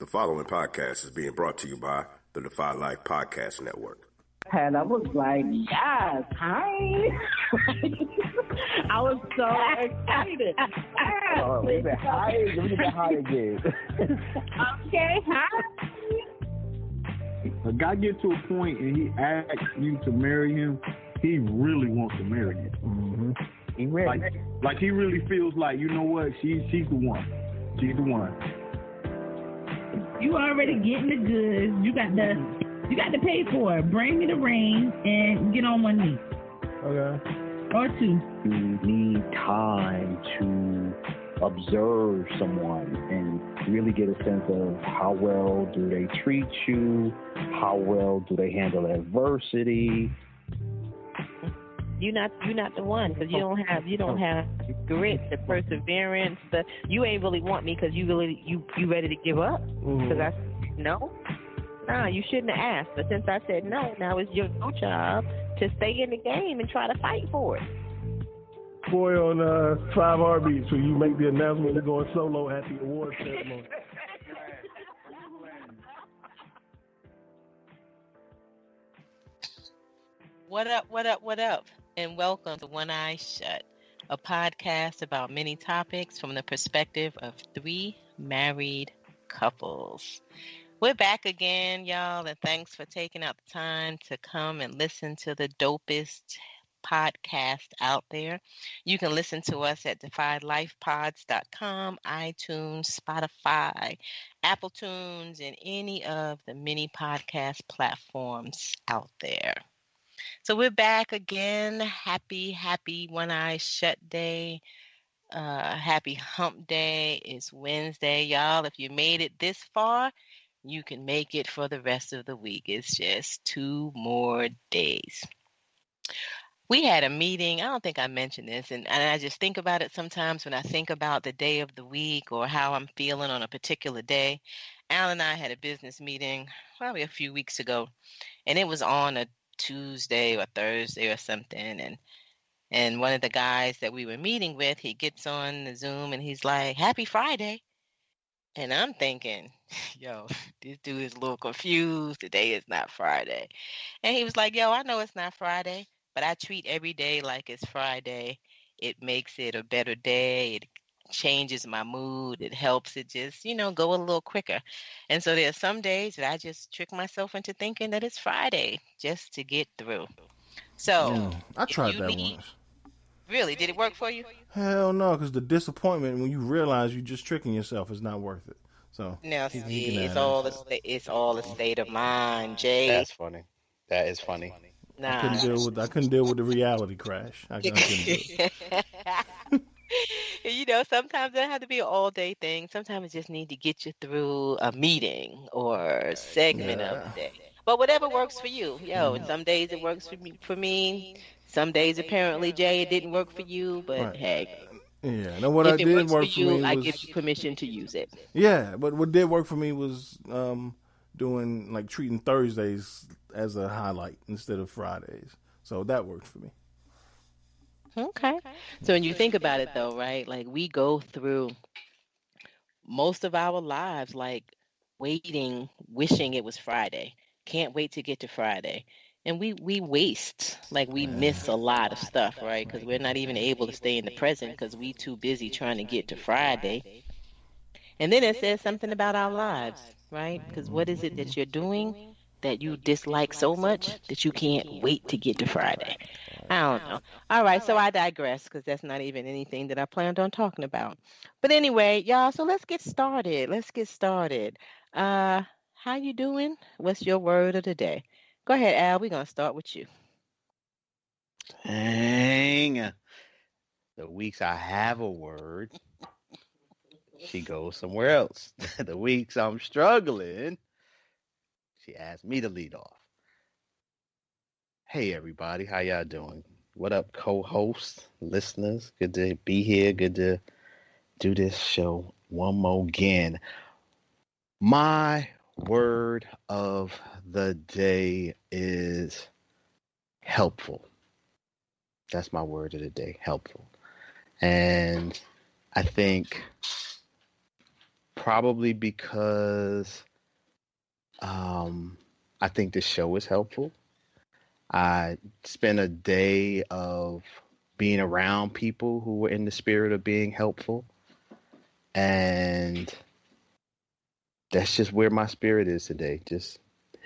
The following podcast is being brought to you by the Defy Life Podcast Network. And I was like, yes, hi. I was so excited. Oh, we been high. Let me get high again. Okay, hi. A guy get to a point and he asks you to marry him, he really wants to marry you. Mm-hmm. He ready. Like he really feels like, you know what, she's the one. She's the one. You already getting the goods. You got to pay for it. Bring me the ring and get on one knee. Okay. Or two. You need time to observe someone and really get a sense of how well do they treat you, how well do they handle adversity. You're not the one because you don't have grit, the perseverance. You ain't really want me because you ready to give up. Because I said no, you shouldn't have asked. But since I said no, now it's your job to stay in the game and try to fight for it. Boy, on 5 Heartbeats, when you make the announcement you're going solo at the awards ceremony. What up? And welcome to One Eye Shut, a podcast about many topics from the perspective of 3 married couples. We're back again, y'all, and thanks for taking out the time to come and listen to the dopest podcast out there. You can listen to us at defylifepods.com, iTunes, Spotify, Apple Tunes, and any of the many podcast platforms out there. So we're back again. Happy One Eye Shut Day. Happy Hump Day. It's Wednesday, y'all. If you made it this far, you can make it for the rest of the week. It's just 2 more days. We had a meeting. I don't think I mentioned this, and I just think about it sometimes when I think about the day of the week or how I'm feeling on a particular day. Al and I had a business meeting probably a few weeks ago, and it was on a Tuesday or Thursday or something, and one of the guys that we were meeting with, he gets on the Zoom and he's like, "Happy Friday." And I'm thinking, yo, this dude is a little confused. Today is not Friday. And he was like, yo, I know it's not Friday, but I treat every day like it's Friday. It makes it a better day. It changes my mood. It helps it just, go a little quicker. And so there's some days that I just trick myself into thinking that it's Friday just to get through. So I tried that once. Really? Did it work for you? Hell no, because the disappointment when you realize you're just tricking yourself is not worth it. So now, see, it's all a state of mind, Jay. That's funny. That is funny. Nah. I couldn't deal with the reality crash. I couldn't do it. Sometimes it doesn't have to be an all-day thing. Sometimes it just need to get you through a meeting or a segment of the day. But whatever works for you. Some days it works for me. Some days, apparently, Jay, it didn't work for you. But, Hey. Yeah, no, what I did work for you, me was... I give you permission to use it. Yeah, but what did work for me was treating Thursdays as a highlight instead of Fridays. So that worked for me. Okay. So when you think about it, though, right, like we go through most of our lives, like waiting, wishing it was Friday. Can't wait to get to Friday. And we waste, like we miss a lot of stuff, right? Because we're not even able to stay in the present because we too busy trying to get to Friday. And then it says something about our lives, right? Because what is it that you're doing that you dislike so much that you can't wait to get to Friday? I don't know. All right, so I digress because that's not even anything that I planned on talking about. But anyway, y'all, so let's get started. How you doing? What's your word of the day? Go ahead, Al. We're going to start with you. Dang. The weeks I have a word, she goes somewhere else. The weeks I'm struggling, she asked me to lead off. Hey, everybody. How y'all doing? What up, co-hosts, listeners? Good to be here. Good to do this show one more again. My word of the day is helpful. That's my word of the day, helpful. And I think probably because I think the show is helpful. I spent a day of being around people who were in the spirit of being helpful. And that's just where my spirit is today, just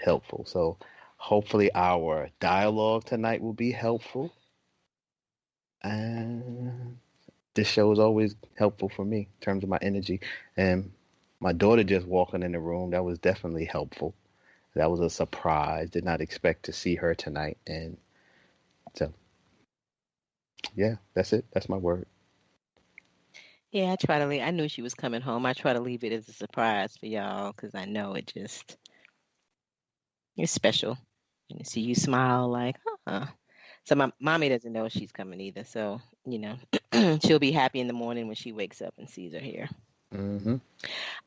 helpful. So hopefully our dialogue tonight will be helpful. And this show is always helpful for me in terms of my energy. And my daughter just walking in the room, that was definitely helpful. That was a surprise. Did not expect to see her tonight. And so, yeah, that's it. That's my word. Yeah, I try to leave. I knew she was coming home. I try to leave it as a surprise for y'all because I know it's special. And to see you smile like, huh. So my mommy doesn't know she's coming either. So, she'll be happy in the morning when she wakes up and sees her here. Mm-hmm.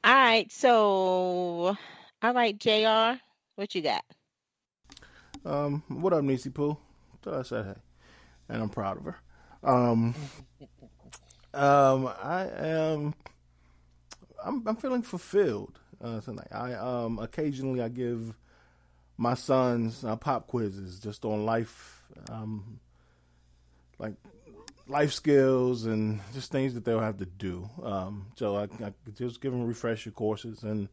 All right. So, all right, JR, what you got? What up, Niecy Pooh? So I said hey, and I'm proud of her. I'm feeling fulfilled tonight. Occasionally I give my sons pop quizzes just on life, like life skills and just things that they'll have to do. So I just give them refresher courses, and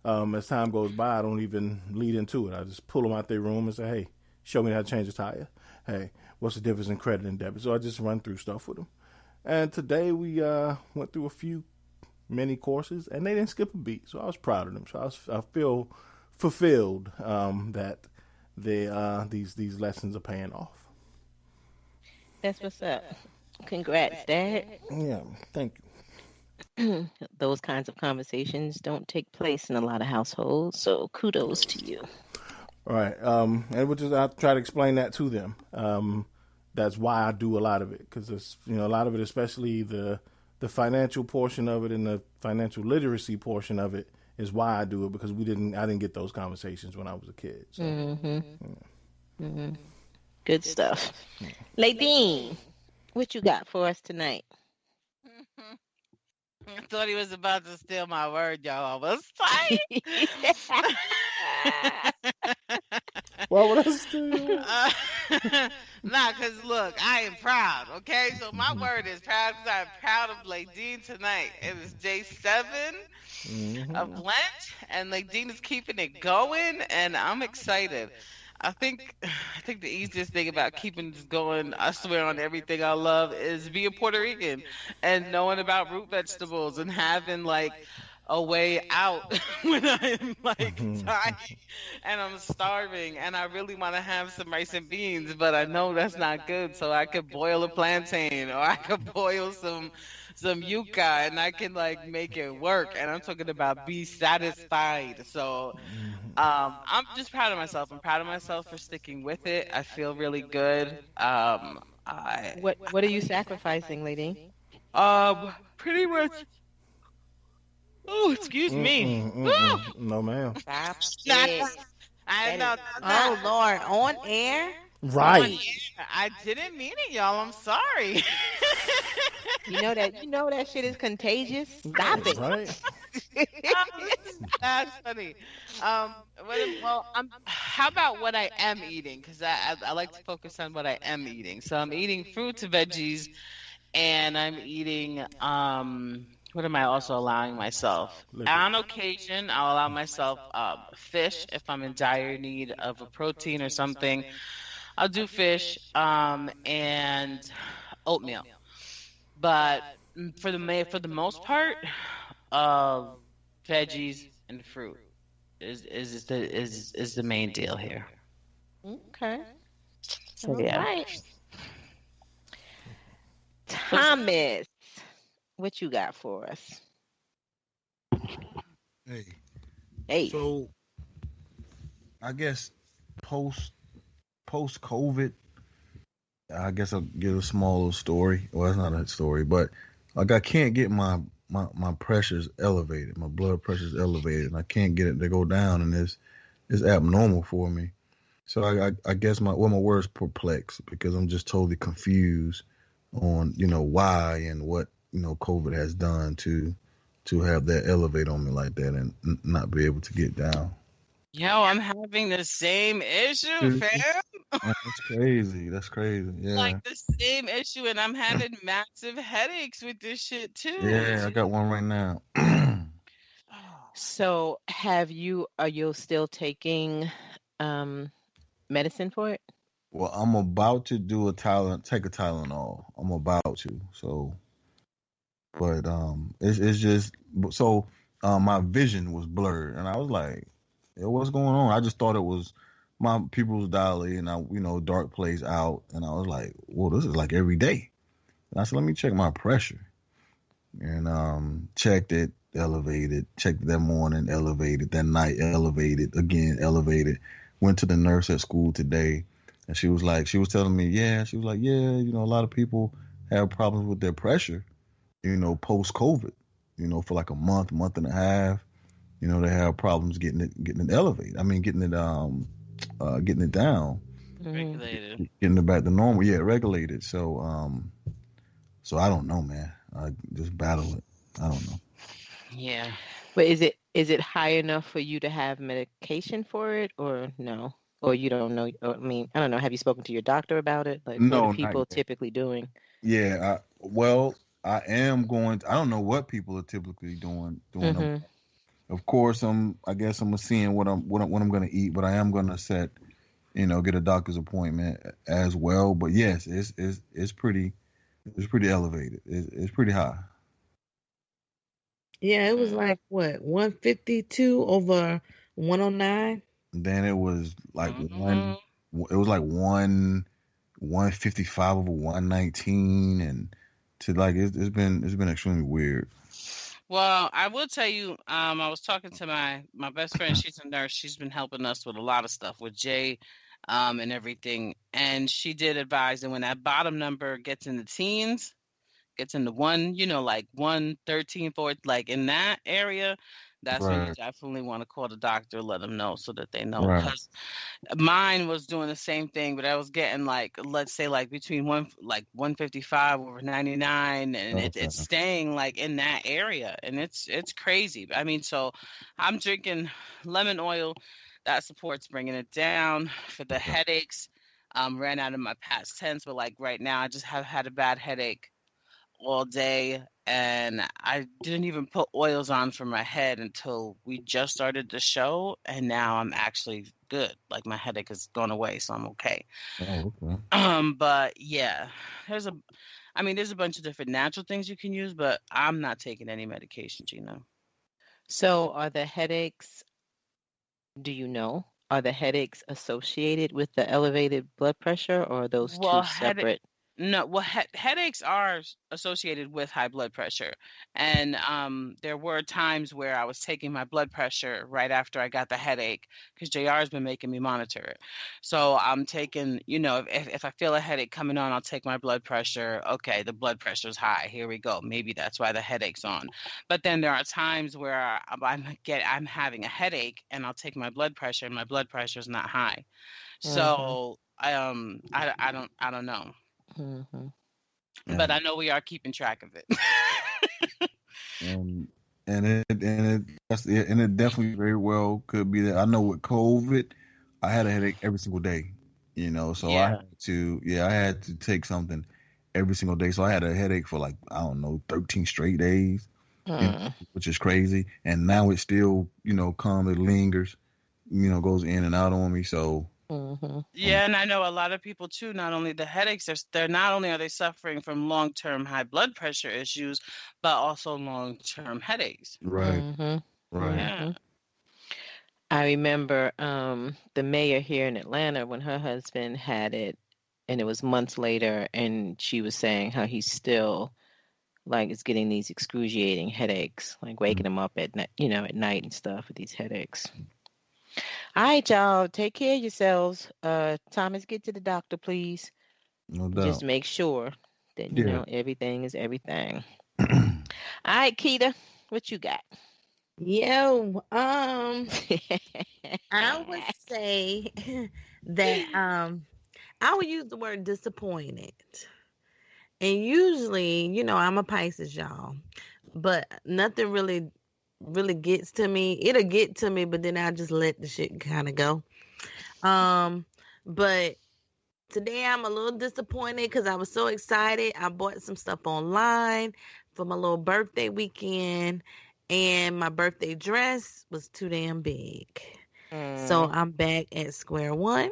as time goes by, I don't even lead into it. I just pull them out their room and say, "Hey, show me how to change a tire. Hey, what's the difference in credit and debit?" So I just run through stuff with them. And today we went through a few mini courses, and they didn't skip a beat. So I was proud of them. So I feel fulfilled that these lessons are paying off. That's what's up. Congrats, Dad. Yeah, thank you. Those kinds of conversations don't take place in a lot of households, so kudos to you. All right, and I'll try to explain that to them. That's why I do a lot of it, because it's a lot of it, especially the financial portion of it and the financial literacy portion of it, is why I do it, because I didn't get those conversations when I was a kid. So, Good stuff. Yeah. Ladine, what you got for us tonight? I thought he was about to steal my word, y'all. I was tight. Why would I steal? Nah, because look, I am proud, okay? So my word is proud because I'm proud of Ladine tonight. It was day 7 of Lent, and Ladine is keeping it going, and I'm excited. I think the easiest thing about keeping this going, I swear on everything I love, is being Puerto Rican and knowing about root vegetables and having like a way out when I'm like dying and I'm starving and I really want to have some rice and beans, but I know that's not good. So I could boil a plantain, or I could boil some yuca, and I can like make it work. And I'm talking about be satisfied. So I'm just proud of myself. I'm proud of myself for sticking with it. I feel really good. What are you sacrificing, lady? Pretty much. Oh, excuse me. No, ma'am. Stop it. I know. Oh, Lord, on air? Right. On air. I didn't mean it, y'all. I'm sorry. You know that shit is contagious. Stop it. Right. That's funny. How about what I am eating? Because I like to focus on what I am eating. So I'm eating fruits and veggies, and I'm eating what am I also allowing myself? On occasion, I'll allow myself fish if I'm in dire need of a protein or something. I'll do fish and oatmeal. But for the most part, veggies and fruit is the main deal here. Okay. So yeah. Right. Thomas, what you got for us? Hey. So, I guess post COVID, I guess I'll give a small little story. Well, it's not a story, but like I can't get my pressures elevated. My blood pressure's elevated, and I can't get it to go down, and it's abnormal for me. So I guess my word's perplexed, because I'm just totally confused on why and what COVID has done to to have that elevate on me like that and not be able to get down. Yo, I'm having the same issue, fam. That's crazy. That's crazy. Like Yeah. the same issue, and I'm having massive headaches with this shit too. Yeah, I got one right now. So are you still taking medicine for it? Well, I'm about to do take a Tylenol. I'm about to. So, but it's just so my vision was blurred, and I was like, "Yo, what's going on?" I just thought it was my pupils dilated, and dark place out, and I was like, "Well, this is like every day." And I said, "Let me check my pressure," and checked it, elevated. Checked it that morning, elevated. That night, elevated again, elevated. Went to the nurse at school today, and she was telling me, she was like, a lot of people have problems with their pressure, post COVID, for like a month and a half, they have problems getting it elevated. I mean, getting it down, Regulated. getting it back to normal. Yeah, regulated. So I don't know, man. I just battle it. I don't know. Yeah. But is it high enough for you to have medication for it, or no? Or you don't know? Or, I mean, I don't know. Have you spoken to your doctor about it? Like, what are No, not people yet. typically doing? Yeah, I am going. I don't know what people are typically doing. Of course, I guess I'm seeing what I'm going to eat, but I am going to get a doctor's appointment as well. But yes, it's pretty elevated. It's pretty high. Yeah, it was like what 152 over 109. Then it was like Mm-hmm. It was like 155 over 119, and to like it's been extremely weird. Well, I will tell you, I was talking to my best friend. She's a nurse. She's been helping us with a lot of stuff with Jay, and everything. And she did advise that when that bottom number gets in the teens, gets into like 113, 4, like in that area, that's when you Right. definitely want to call the doctor, let them know so that they know. Right. Because mine was doing the same thing, but I was getting like, let's say like between 155 over 99, and Okay. it's staying like in that area, and it's crazy. I mean, so I'm drinking lemon oil that supports bringing it down for the headaches. Ran out of my past tense, but like right now I just have had a bad headache all day, and I didn't even put oils on for my head until we just started the show, and now I'm actually good. Like my headache has gone away, so I'm okay. Oh, okay. But yeah, there's a bunch of different natural things you can use, but I'm not taking any medication, Gina. So are the headaches? Do you know? Are the headaches associated with the elevated blood pressure, or are those two Well, separate? No, well, headaches are associated with high blood pressure, and there were times where I was taking my blood pressure right after I got the headache because JR has been making me monitor it. So I'm taking, if I feel a headache coming on, I'll take my blood pressure. Okay, the blood pressure's high. Here we go. Maybe that's why the headache's on. But then there are times where I'm having a headache, and I'll take my blood pressure, and my blood pressure's not high. So I don't know. Mm-hmm. But I know we are keeping track of it. and it definitely very well could be that. I know with COVID, I had a headache every single day. So Yeah. I had to take something every single day. So I had a headache for like, I don't know, 13 straight days, which is crazy. And now it still, comes, it lingers, goes in and out on me. So Yeah, and I know a lot of people too. Not only the headaches, they're not only are they suffering from long-term high blood pressure issues, but also long-term headaches. right, right. Yeah. I remember the mayor here in Atlanta when her husband had it, and it was months later, and she was saying how he's still like is getting these excruciating headaches, like waking him up at night, at night and stuff with these headaches. All right, y'all, take care of yourselves. Thomas, get to the doctor, please. No doubt. Just make sure that everything is everything. All right, Keita, what you got? Yo, I would say that I would use the word disappointed. And usually, I'm a Pisces, y'all. but nothing really gets to me. It'll get to me, but then I'll just let the shit kind of go. But today I'm a little disappointed because I was so excited. I bought some stuff online for my little birthday weekend, and my birthday dress was too damn big. So I'm back at square one,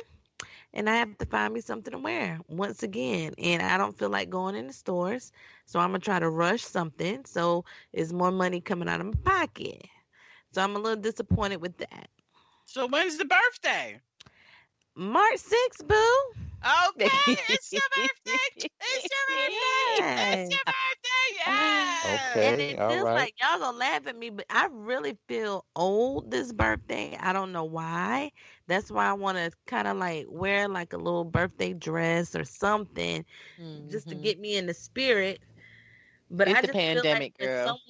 and I have to find me something to wear once again. And I don't feel like going in the stores, so I'm gonna try to rush something. So it's more money coming out of my pocket. So I'm a little disappointed with that. So when's the birthday? March 6th, boo. Okay, it's your birthday. It's your birthday. It's your birthday. Yes. And Okay, it all feels right. like y'all gonna laugh at me, but I really feel old this birthday. I don't know why. That's why I want to kind of like wear like a little birthday dress or something just to get me in the spirit. But It's I the just feel like pandemic, when girl.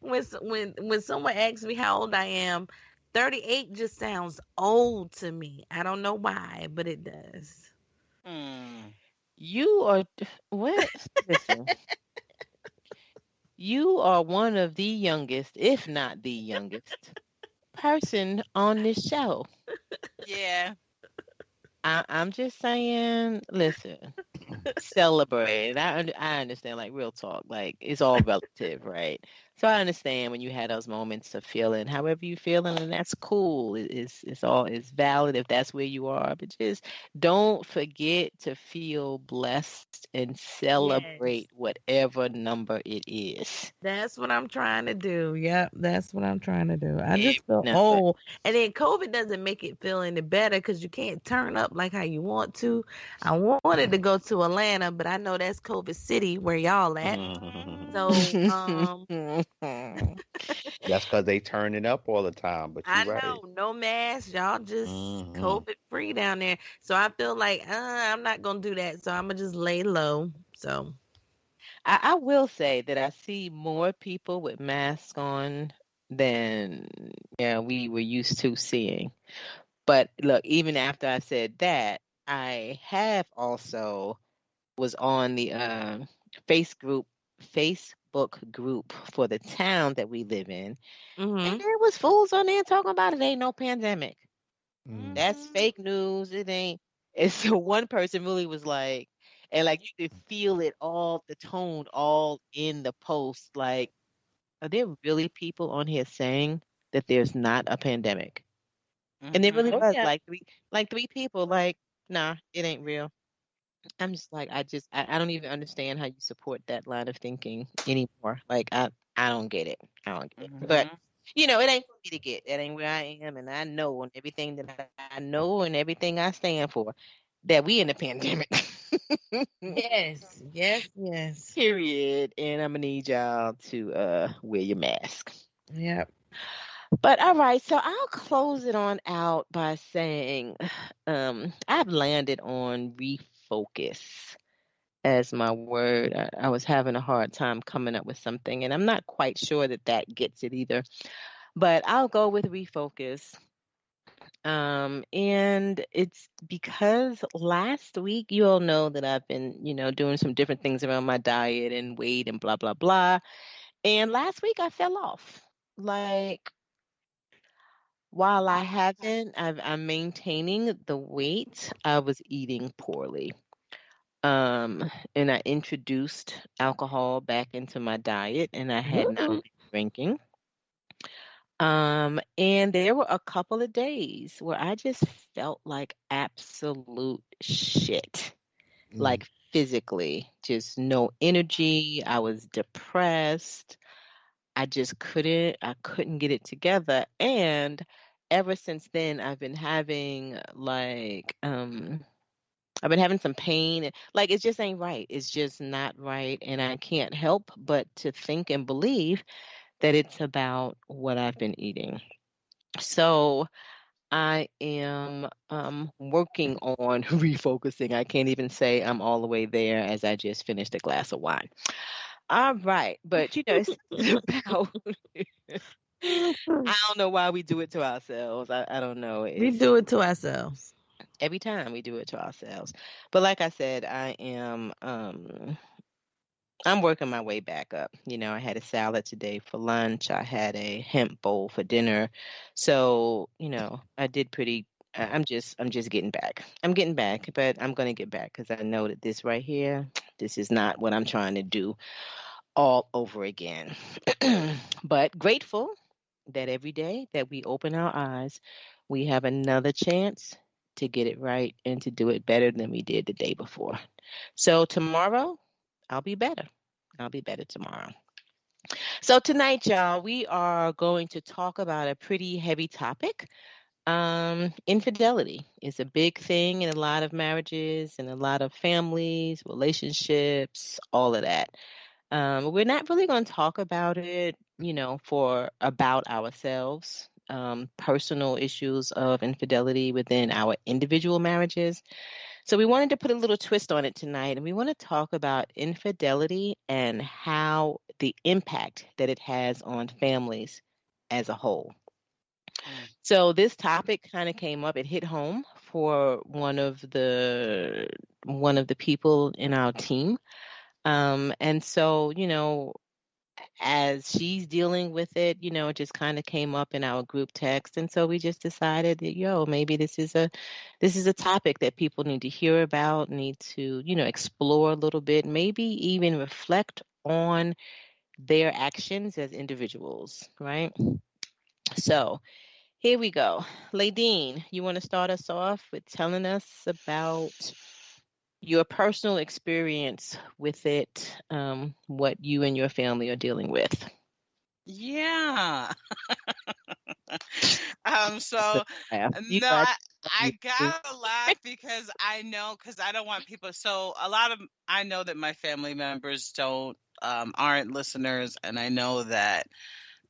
someone when someone asks me how old I am, 38 just sounds old to me. I don't know why, but it does. You are what? Listen, you are one of the youngest, if not the youngest person on this show. Yeah. I'm just saying, listen, celebrate. And I understand, like real talk, like it's all relative, right? So I understand when you had those moments of feeling however you feeling, and that's cool. It's valid if that's where you are. But just don't forget to feel blessed and Yes. celebrate whatever number it is. That's what I'm trying to do. Yep, that's what I'm trying to do. I Every just feel number. old. And then COVID doesn't make it feel any better because you can't turn up like how you want to. I wanted to go to Atlanta, but I know that's COVID City where y'all at. So, That's because they turn it up all the time, but I you're right. know, no mask, y'all just Hmm. COVID free down there. So I feel like I'm not gonna do that. So I'm gonna just lay low. So I will say that I see more people with masks on than we were used to seeing. But look, even after I said that, I have also was on the Facebook group for the town that we live in, and there was fools on there talking about it ain't no pandemic. That's fake news. It ain't. And so one person really was like, and like you could feel it all, the tone all in the post. Like, are there really people on here saying that there's not a pandemic? And there really oh was yeah. like three people like, nah, it ain't real. I'm just like, I don't even understand how you support that line of thinking anymore. Like, I don't get it. I don't get it. But it ain't for me to get. That ain't where I am, and I know and everything that I know and everything I stand for that we in the pandemic. Yes, yes, yes. Period. And I'm gonna need y'all to wear your mask. Yep. But all right, so I'll close it on out by saying I've landed on refocus as my word. I was having a hard time coming up with something, and I'm not quite sure that gets it either. But I'll go with refocus. And it's because last week you all know that I've been, doing some different things around my diet and weight and blah blah blah. And last week I fell off. Like while I'm maintaining the weight, I was eating poorly. And I introduced alcohol back into my diet, and I had not been drinking. And there were a couple of days where I just felt like absolute shit, like physically, just no energy. I was depressed. I couldn't get it together. And ever since then, I've been having I've been having some pain. Like it just ain't right. It's just not right. And I can't help but to think and believe that it's about what I've been eating. So I am working on refocusing. I can't even say I'm all the way there as I just finished a glass of wine. All right. But it's about I don't know why we do it to ourselves. I don't know. We It's do it to ourselves. every time we do it to ourselves. But like I said, I am I'm working my way back up. I had a salad today for lunch. I had a hemp bowl for dinner. So, I did pretty. I'm just getting back. I'm getting back, but I'm going to get back because I know that this right here, this is not what I'm trying to do all over again. But grateful that every day that we open our eyes, we have another chance to get it right and to do it better than we did the day before. So tomorrow, I'll be better. I'll be better tomorrow. So tonight, y'all, we are going to talk about a pretty heavy topic. Infidelity is a big thing in a lot of marriages and a lot of families, relationships, all of that. We're not really going to talk about it, for about ourselves, personal issues of infidelity within our individual marriages. So we wanted to put a little twist on it tonight, and we want to talk about infidelity and how the impact that it has on families as a whole. So this topic kind of came up. It hit home for one of the people in our team. And so, as she's dealing with it, it just kind of came up in our group text. And so we just decided that, maybe this is a topic that people need to hear about, need to, explore a little bit, maybe even reflect on their actions as individuals, right? So here we go. Ladine, you want to start us off with telling us about your personal experience with it, what you and your family are dealing with. Yeah. So You no, got I gotta laugh because I don't want people. So I know that my family members aren't listeners, and I know that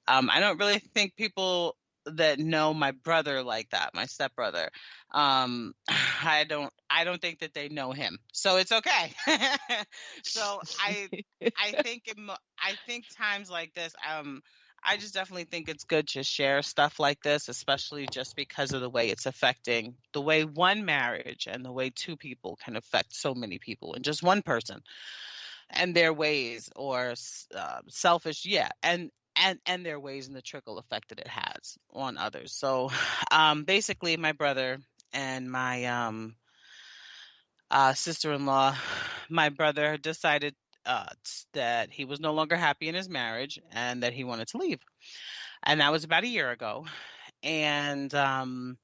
I don't really think people that know my brother like that, my stepbrother. I don't think that they know him, so it's okay. So I think times like this, I just definitely think it's good to share stuff like this, especially just because of the way it's affecting the way one marriage and the way two people can affect so many people and just one person and their ways or selfish, yeah, and their ways and the trickle effect that it has on others. So basically my brother and my sister-in-law, my brother decided that he was no longer happy in his marriage and that he wanted to leave. And that was about a year ago. And there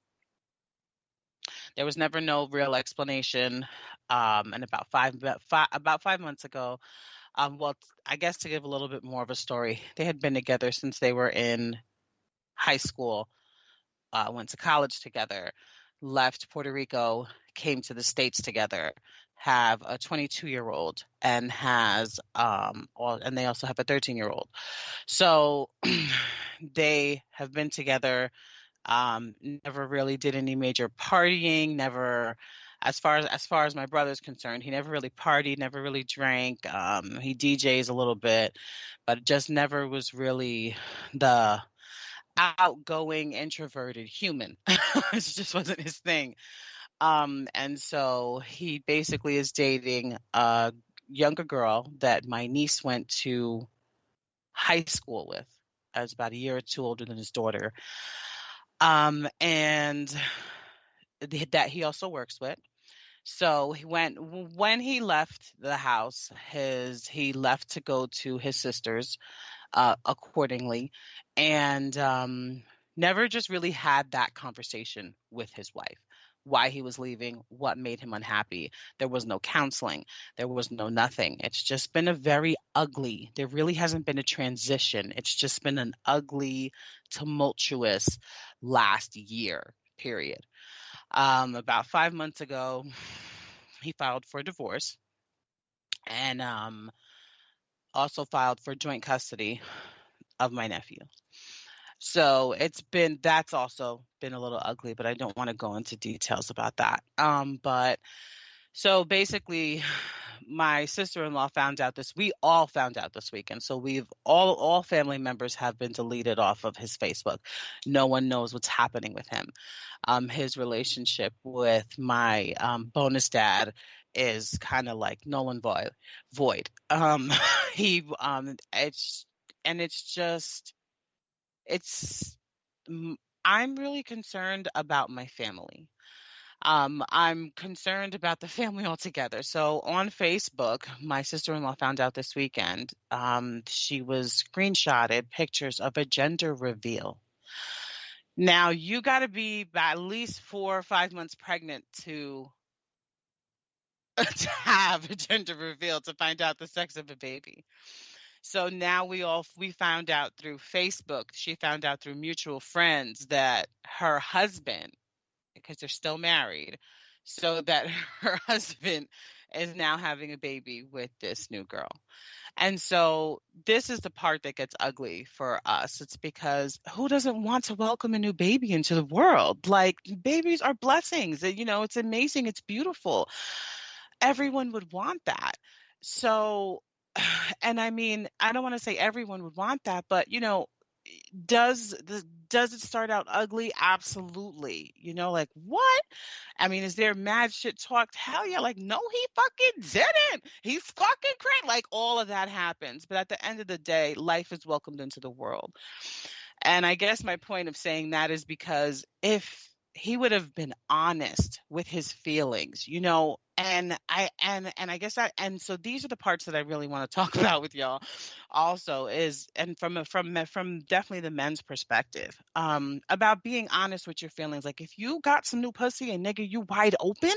was never no real explanation. And about 5 months ago, well, I guess to give a little bit more of a story, they had been together since they were in high school, went to college together, left Puerto Rico, came to the States together, have a 22-year-old, and and they also have a 13-year-old. So they have been together. Never really did any major partying. Never, as far as my brother's concerned, he never really partied, never really drank. He DJs a little bit, but just never was really the outgoing, introverted human. It just wasn't his thing. And so he basically is dating a younger girl that my niece went to high school with. I was about a year or two older than his daughter. And that he also works with. So when he left the house, he left to go to his sister's accordingly, and never just really had that conversation with his wife. Why he was leaving, what made him unhappy. There was no counseling. There was no nothing. It's just been there really hasn't been a transition. It's just been an ugly, tumultuous last year, period. About 5 months ago, he filed for divorce and also filed for joint custody of my nephew. So that's also been a little ugly, but I don't want to go into details about that. But so basically my sister-in-law we all found out this weekend. So we've all family members have been deleted off of his Facebook. No one knows what's happening with him. His relationship with my bonus dad is kind of like null and void. He it's just it's I'm really concerned about my family. I'm concerned about the family altogether. So on Facebook, my sister-in-law found out this weekend. She was screenshotted pictures of a gender reveal. Now you got to be at least 4 or 5 months pregnant to to have a gender reveal to find out the sex of a baby. So now we found out through Facebook. She found out through mutual friends that her husband, because they're still married, so that her husband is now having a baby with this new girl. And so this is the part that gets ugly for us. It's because who doesn't want to welcome a new baby into the world? Like, babies are blessings. It's amazing. It's beautiful. Everyone would want that. So, and I mean, I don't want to say everyone would want that, but does it start out ugly? Absolutely. Like, what? I mean, is there mad shit talked? Hell yeah. Like, no, he fucking didn't. He's fucking crazy. Like, all of that happens. But at the end of the day, life is welcomed into the world. And I guess my point of saying that is because if he would have been honest with his feelings, and I guess and so these are the parts that I really want to talk about with y'all also is, and from definitely the men's perspective, about being honest with your feelings. Like, if you got some new pussy and nigga, you wide open,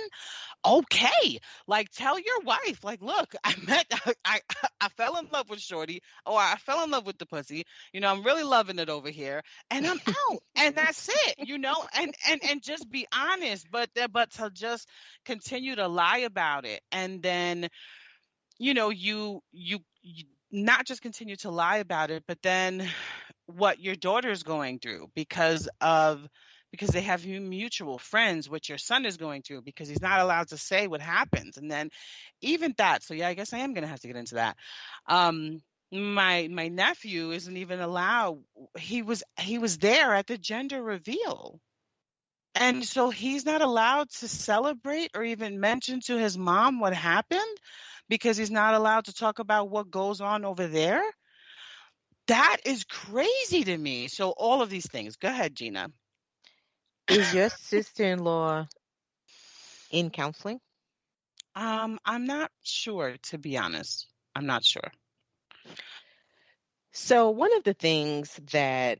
okay, like, tell your wife, like, look, I fell in love with shorty, or I fell in love with the pussy, I'm really loving it over here, and I'm out, and that's it, and just be honest. But to just continue to lie about it, and then you not just continue to lie about it, but then what your daughter's going through because they have mutual friends, what your son is going through because he's not allowed to say what happens. And then even that, so yeah, I guess I am going to have to get into that. My nephew isn't even allowed. He was there at the gender reveal. And so he's not allowed to celebrate or even mention to his mom what happened because he's not allowed to talk about what goes on over there. That is crazy to me. So all of these things. Go ahead, Gina. Is your sister-in-law in counseling? I'm not sure, to be honest. I'm not sure. So one of the things that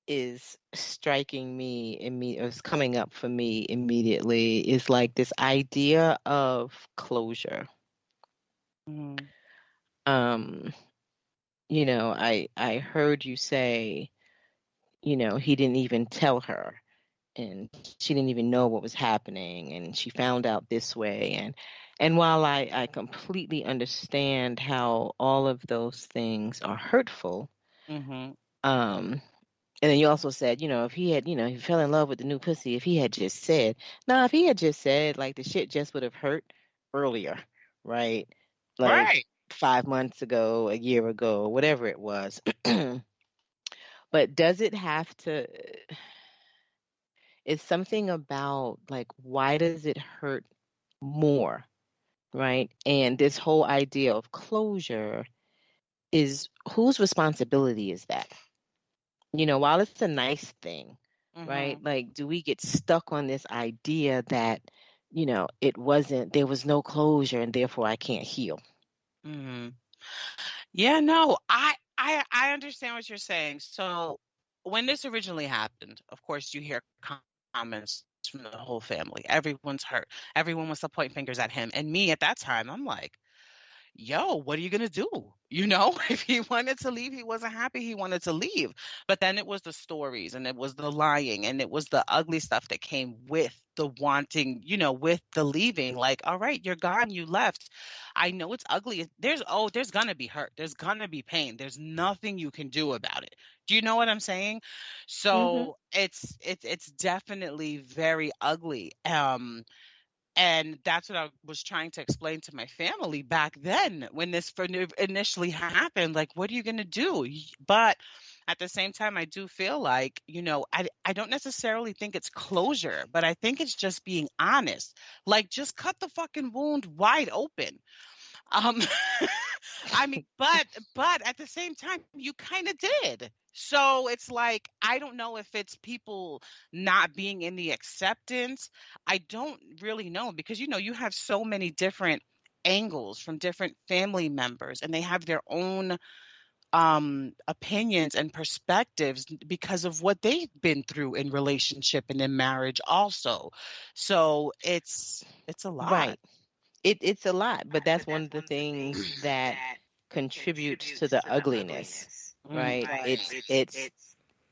is striking me is coming up for me immediately is like this idea of closure. Mm-hmm. I heard you say, he didn't even tell her, and she didn't even know what was happening, and she found out this way, and while I completely understand how all of those things are hurtful, Mm-hmm. and then you also said, if he had, he fell in love with the new pussy, if he had just said, if he had just said, like, the shit just would have hurt earlier, right? Like Right. 5 months ago, a year ago, whatever it was. But does it have to, it's something about, like, why does it hurt more, right? And this whole idea of closure is, whose responsibility is that? While it's a nice thing, right? Like, do we get stuck on this idea that, there was no closure and therefore I can't heal? Mm-hmm. Yeah, no, I understand what you're saying. So when this originally happened, of course, you hear comments from the whole family. Everyone's hurt. Everyone wants to point fingers at him. And me at that time, I'm like, yo, what are you going to do? If he wanted to leave, he wasn't happy, he wanted to leave. But then it was the stories and it was the lying and it was the ugly stuff that came with the wanting, with the leaving. Like, all right, you're gone, you left. I know it's ugly. There's going to be hurt. There's going to be pain. There's nothing you can do about it. Do you know what I'm saying? So it's definitely very ugly. And that's what I was trying to explain to my family back then when this initially happened. Like, what are you going to do? But at the same time, I do feel like, I don't necessarily think it's closure, but I think it's just being honest. Like, just cut the fucking wound wide open. Um, I mean, but at the same time, you kind of did. So it's like, I don't know if it's people not being in the acceptance. I don't really know, because you have so many different angles from different family members, and they have their own opinions and perspectives because of what they've been through in relationship and in marriage also. So it's a lot. Right. It's a lot, but that's one of the things that contributes to the ugliness, right? It's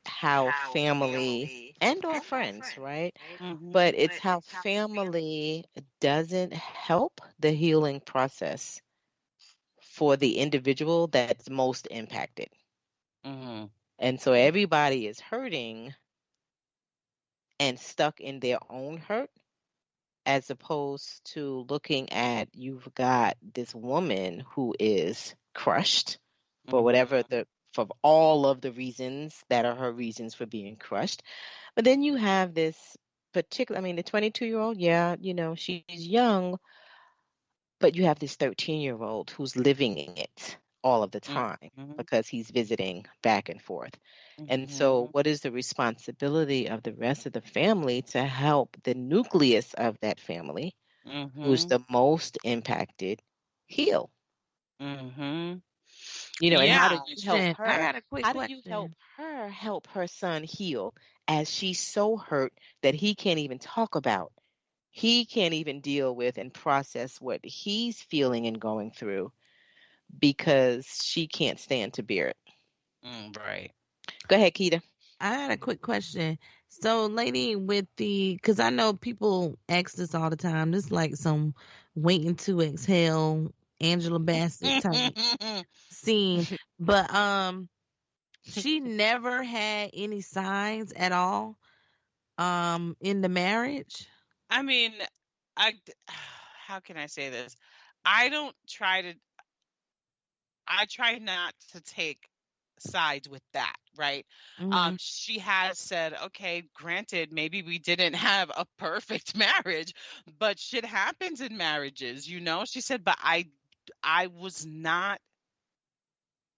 how family and or friends, right? But it's how family doesn't help the healing process for the individual that's most impacted. Mm-hmm. And so everybody is hurting and stuck in their own hurt, as opposed to looking at, you've got this woman who is crushed for for all of the reasons that are her reasons for being crushed. But then you have this particular, the 22-year-old, yeah, she's young, but you have this 13-year-old who's living in it all of the time because he's visiting back and forth. And so what is the responsibility of the rest of the family to help the nucleus of that family, who's the most impacted, heal? Mm-hmm. And how do you help her? I got a quick How do you question. help her son heal, as she's so hurt that he can't even talk about? He can't even deal with and process what he's feeling and going through because she can't stand to bear it. Right. Go ahead, Keita. I had a quick question. So, lady, because I know people ask this all the time. This is like some waiting to exhale, Angela Bassett type scene. But she never had any signs at all in the marriage. I mean, how can I say this? I try not to take sides with that, right? Mm-hmm. She has said, okay, granted, maybe we didn't have a perfect marriage, but shit happens in marriages, She said, but I was not,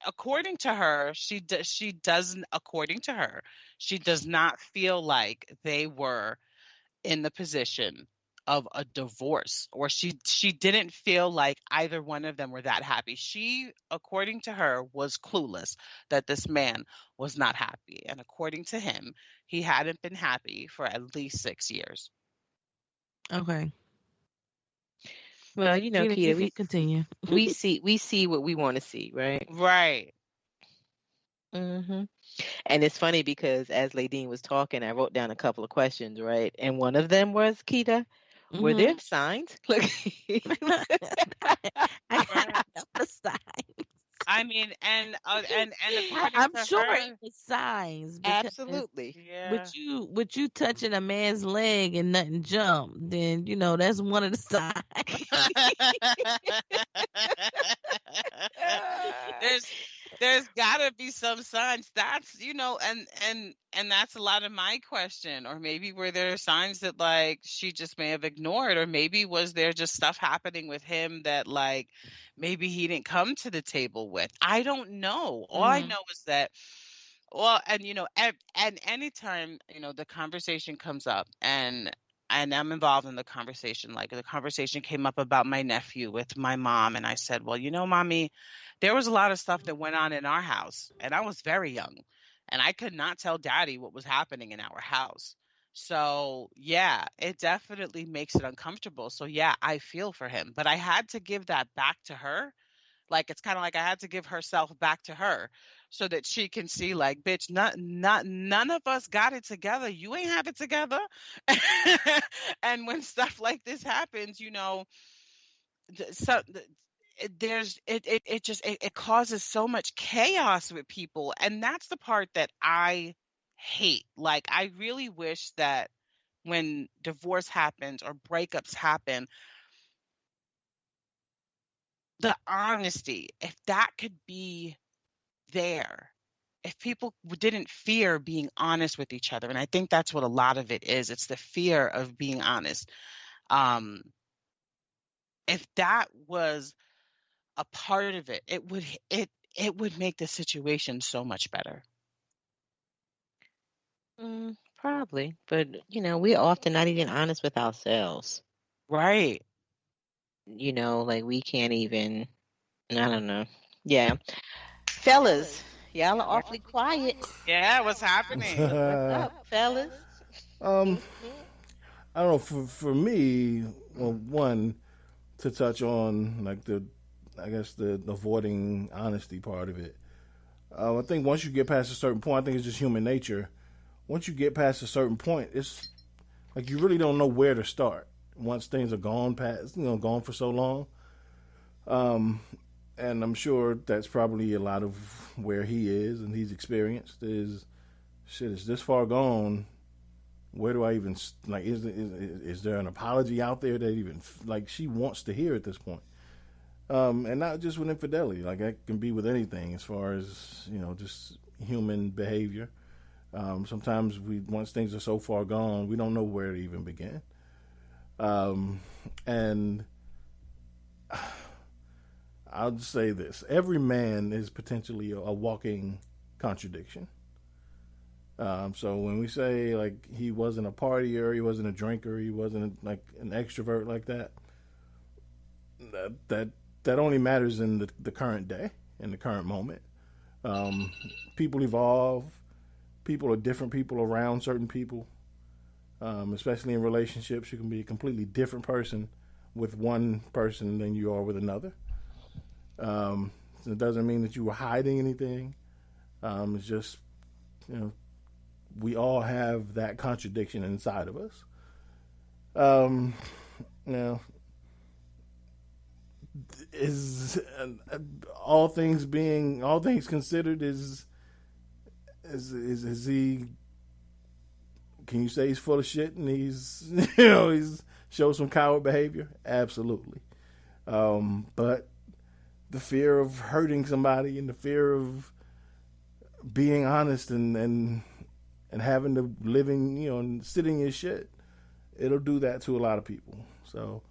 according to her, she doesn't, according to her, she does not feel like they were in the position of a divorce, or she didn't feel like either one of them were that happy. She, according to her, was clueless that this man was not happy, and according to him, he hadn't been happy for at least 6 years. Okay. Well, Gina, Keita, you can continue. we see what we want to see, right? Right. Mm-hmm. And it's funny because as Ladine was talking, I wrote down a couple of questions, right? And one of them was, Keita, were there signs? Look, I got the signs. I mean, and according I'm to sure her, it was signs, because absolutely. yeah. with you touching a man's leg and nothing jumped, then that's one of the signs. there's gotta be some signs. That's and that's a lot of my question. Or maybe were there signs that like she just may have ignored, or maybe was there just stuff happening with him that like maybe he didn't come to the table with. I don't know. All I know is that, well, and and anytime the conversation comes up, and I'm involved in the conversation. Like, the conversation came up about my nephew with my mom, and I said, well, mommy, there was a lot of stuff that went on in our house, and I was very young, and I could not tell daddy what was happening in our house. So yeah, it definitely makes it uncomfortable. So yeah, I feel for him, but I had to give that back to her. Like, it's kind of like I had to give herself back to her so that she can see, like, bitch, none of us got it together. You ain't have it together. And when stuff like this happens, so it causes so much chaos with people, and that's the part that I hate. Like, I really wish that when divorce happens or breakups happen, the honesty, if that could be there, if people didn't fear being honest with each other, and I think that's what a lot of it is. It's the fear of being honest. If that was a part of it, it would make the situation so much better. Probably, but we're often not even honest with ourselves. Right. Like we can't even. I don't know. Yeah, fellas, y'all are awfully quiet. Yeah, what's happening? What's up, fellas? I don't know. For me, well, one, to touch on like the avoiding honesty part of it. I think once you get past a certain point, I think it's just human nature. Once you get past a certain point, it's like you really don't know where to start once things are gone gone for so long. And I'm sure that's probably a lot of where he is and he's experienced is, shit, it's this far gone. Where do I even, like, is there an apology out there that even, like, she wants to hear at this point? And not just with infidelity, like that can be with anything as far as, just human behavior. Sometimes once things are so far gone, we don't know where to even begin. And I'll just say this. Every man is potentially a walking contradiction. So when we say like he wasn't a partier, he wasn't a drinker, he wasn't like an extrovert like that, that only matters in the current day, in the current moment. People evolve. People are different people around certain people, especially in relationships. You can be a completely different person with one person than you are with another. So it doesn't mean that you were hiding anything. It's just, we all have that contradiction inside of us. Is all things considered, is he? Can you say he's full of shit and he's he's shows some coward behavior? Absolutely. But the fear of hurting somebody and the fear of being honest and having to living, and sitting in shit, it'll do that to a lot of people. So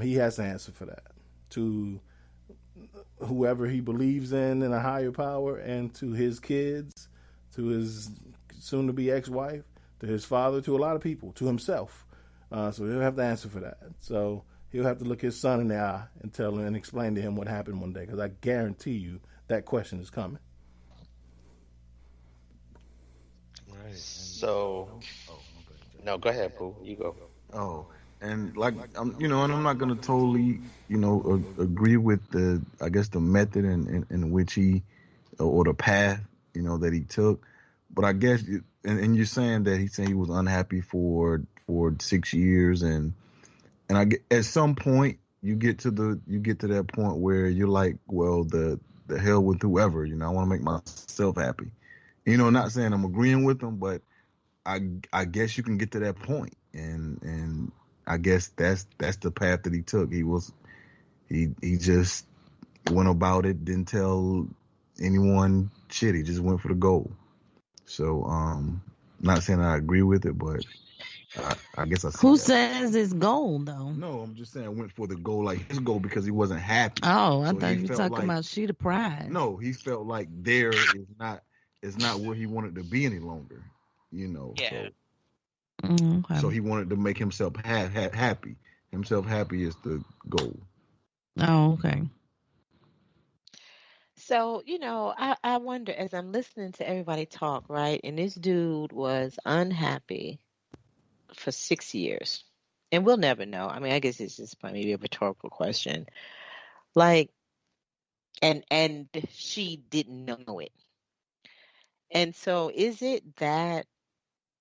he has to answer for that to whoever he believes in a higher power, and to his kids, to his soon-to-be ex-wife, to his father, to a lot of people, to himself. So he'll have to answer for that. So he'll have to look his son in the eye and tell him and explain to him what happened one day, because I guarantee you that question is coming. Right. So, no, go ahead, Pooh. You go. Oh, and like and I'm not gonna totally, agree with the method in which he, or the path, that he took, but I guess, and you're saying that he was unhappy for 6 years, and at some point you get to that point where you're like, well, the hell with whoever, I want to make myself happy, not saying I'm agreeing with him, but I guess you can get to that point, and I guess that's the path that he took. He just went about it, didn't tell anyone shit. He just went for the goal. So, not saying I agree with it, but I guess I see Who that. says it's gold though? No, I'm just saying I went for the goal, like his goal, because he wasn't happy. Oh, I So thought he you were felt talking like- about she the prize. No, he felt like there is not where he wanted to be any longer. Yeah. Okay. So he wanted to make himself happy. Himself happy is the goal. Oh, okay. So, I wonder, as I'm listening to everybody talk, right? And this dude was unhappy for 6 years. And we'll never know. I mean, I guess it's just maybe a rhetorical question. Like, and she didn't know it. And so is it that,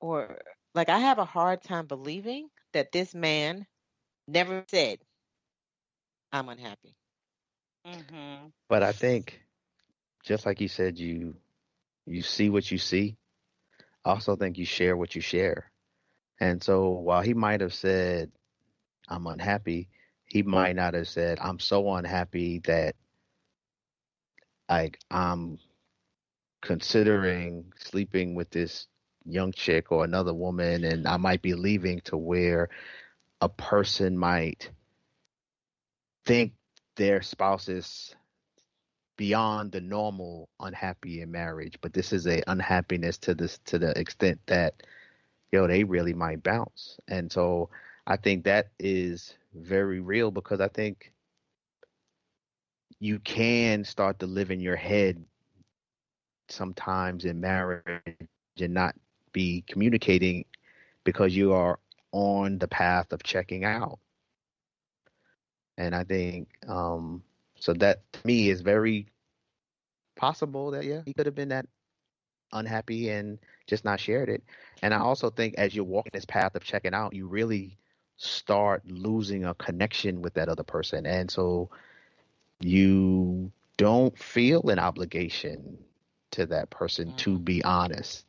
or like, I have a hard time believing that this man never said, I'm unhappy. Mm-hmm. But I think, just like you said, you see what you see. I also think you share what you share. And so while he might have said, I'm unhappy, he might not have said, I'm so unhappy that like I'm considering sleeping with this young chick or another woman, and I might be leaving, to where a person might think their spouse is beyond the normal unhappy in marriage, but this is a unhappiness to the extent that they really might bounce. And so I think that is very real, because I think you can start to live in your head sometimes in marriage and not be communicating because you are on the path of checking out. And I think so that to me is very possible that he could have been that unhappy and just not shared it. And I also think as you're walking this path of checking out, you really start losing a connection with that other person. And so you don't feel an obligation to that person to be honest.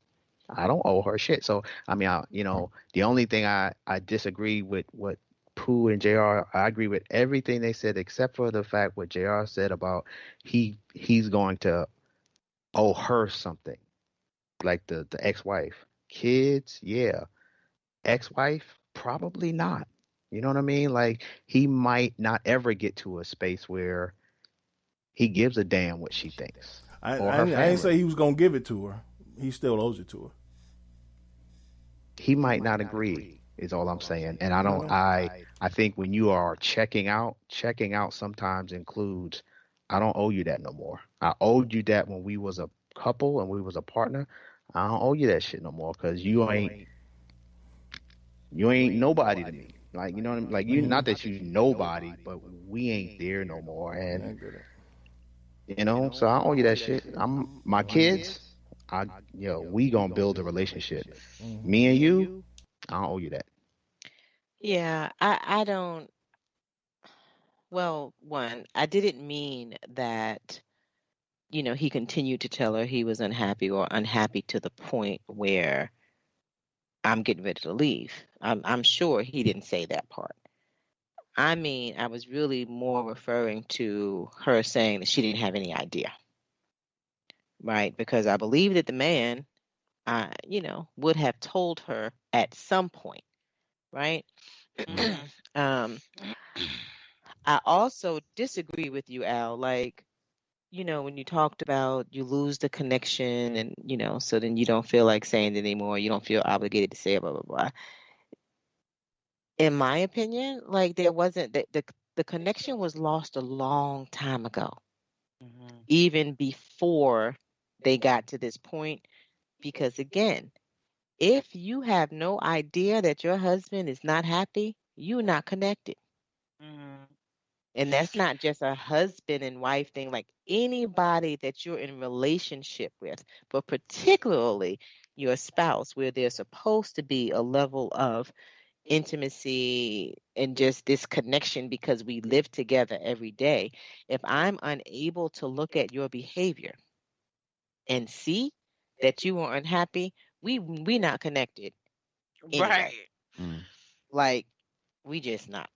I don't owe her shit. So, I mean, the only thing I disagree with what Pooh and JR, I agree with everything they said except for the fact what JR said about he's going to owe her something, like the ex-wife. Kids, yeah. Ex-wife, probably not. You know what I mean? Like, he might not ever get to a space where he gives a damn what she thinks. I didn't say he was going to give it to her. He still owes it to her. He might not agree, is all I'm saying. And I think when you are checking out sometimes includes, I don't owe you that no more. I owed you that when we was a couple and we was a partner. I don't owe you that shit no more, because you ain't nobody to me. Like, you know what I mean? Like, you, not that you nobody, but we ain't there no more. And so I don't owe you that shit. My kids, we gonna build a relationship. Me and you, I don't owe you that. Yeah, I don't. Well, one, I didn't mean that, he continued to tell her he was unhappy or unhappy to the point where I'm getting ready to leave. I'm sure he didn't say that part. I mean, I was really more referring to her saying that she didn't have any idea. Right? Because I believe that the man, would have told her at some point. Right? I also disagree with you, Al. Like, when you talked about you lose the connection and, so then you don't feel like saying it anymore. You don't feel obligated to say it, blah, blah, blah. In my opinion, like, there wasn't the connection was lost a long time ago, even before they got to this point. Because again, if you have no idea that your husband is not happy, you're not connected. And that's not just a husband and wife thing, like anybody that you're in relationship with, but particularly your spouse, where there's supposed to be a level of intimacy and just this connection because we live together every day. If I'm unable to look at your behavior and see that you are unhappy, we not connected anyway. Right. Like, we just not.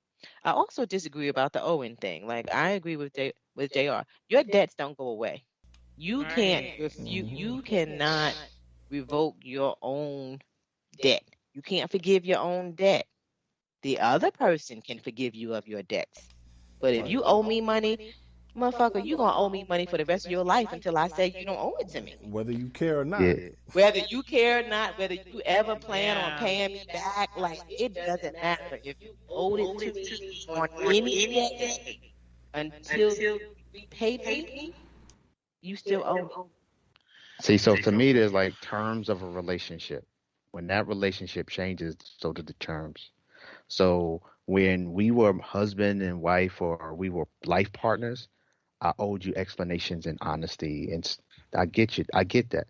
I also disagree about the Owen thing. Like, I agree with JR. Your debts don't go away. You can't you cannot revoke your own debt. You can't forgive your own debt. The other person can forgive you of your debts. But if you owe me money, motherfucker, you gonna owe me money for the rest of your life until I say you don't owe it to me. Whether you care or not. Yeah. Whether you care or not, whether you ever plan on paying me back, like, it doesn't matter. If you owed it to me on any day until you repay me, you still owe me. See, so to me, there's like terms of a relationship. When that relationship changes, so do the terms. So when we were husband and wife, or we were life partners, I owed you explanations and honesty, and I get you. I get that.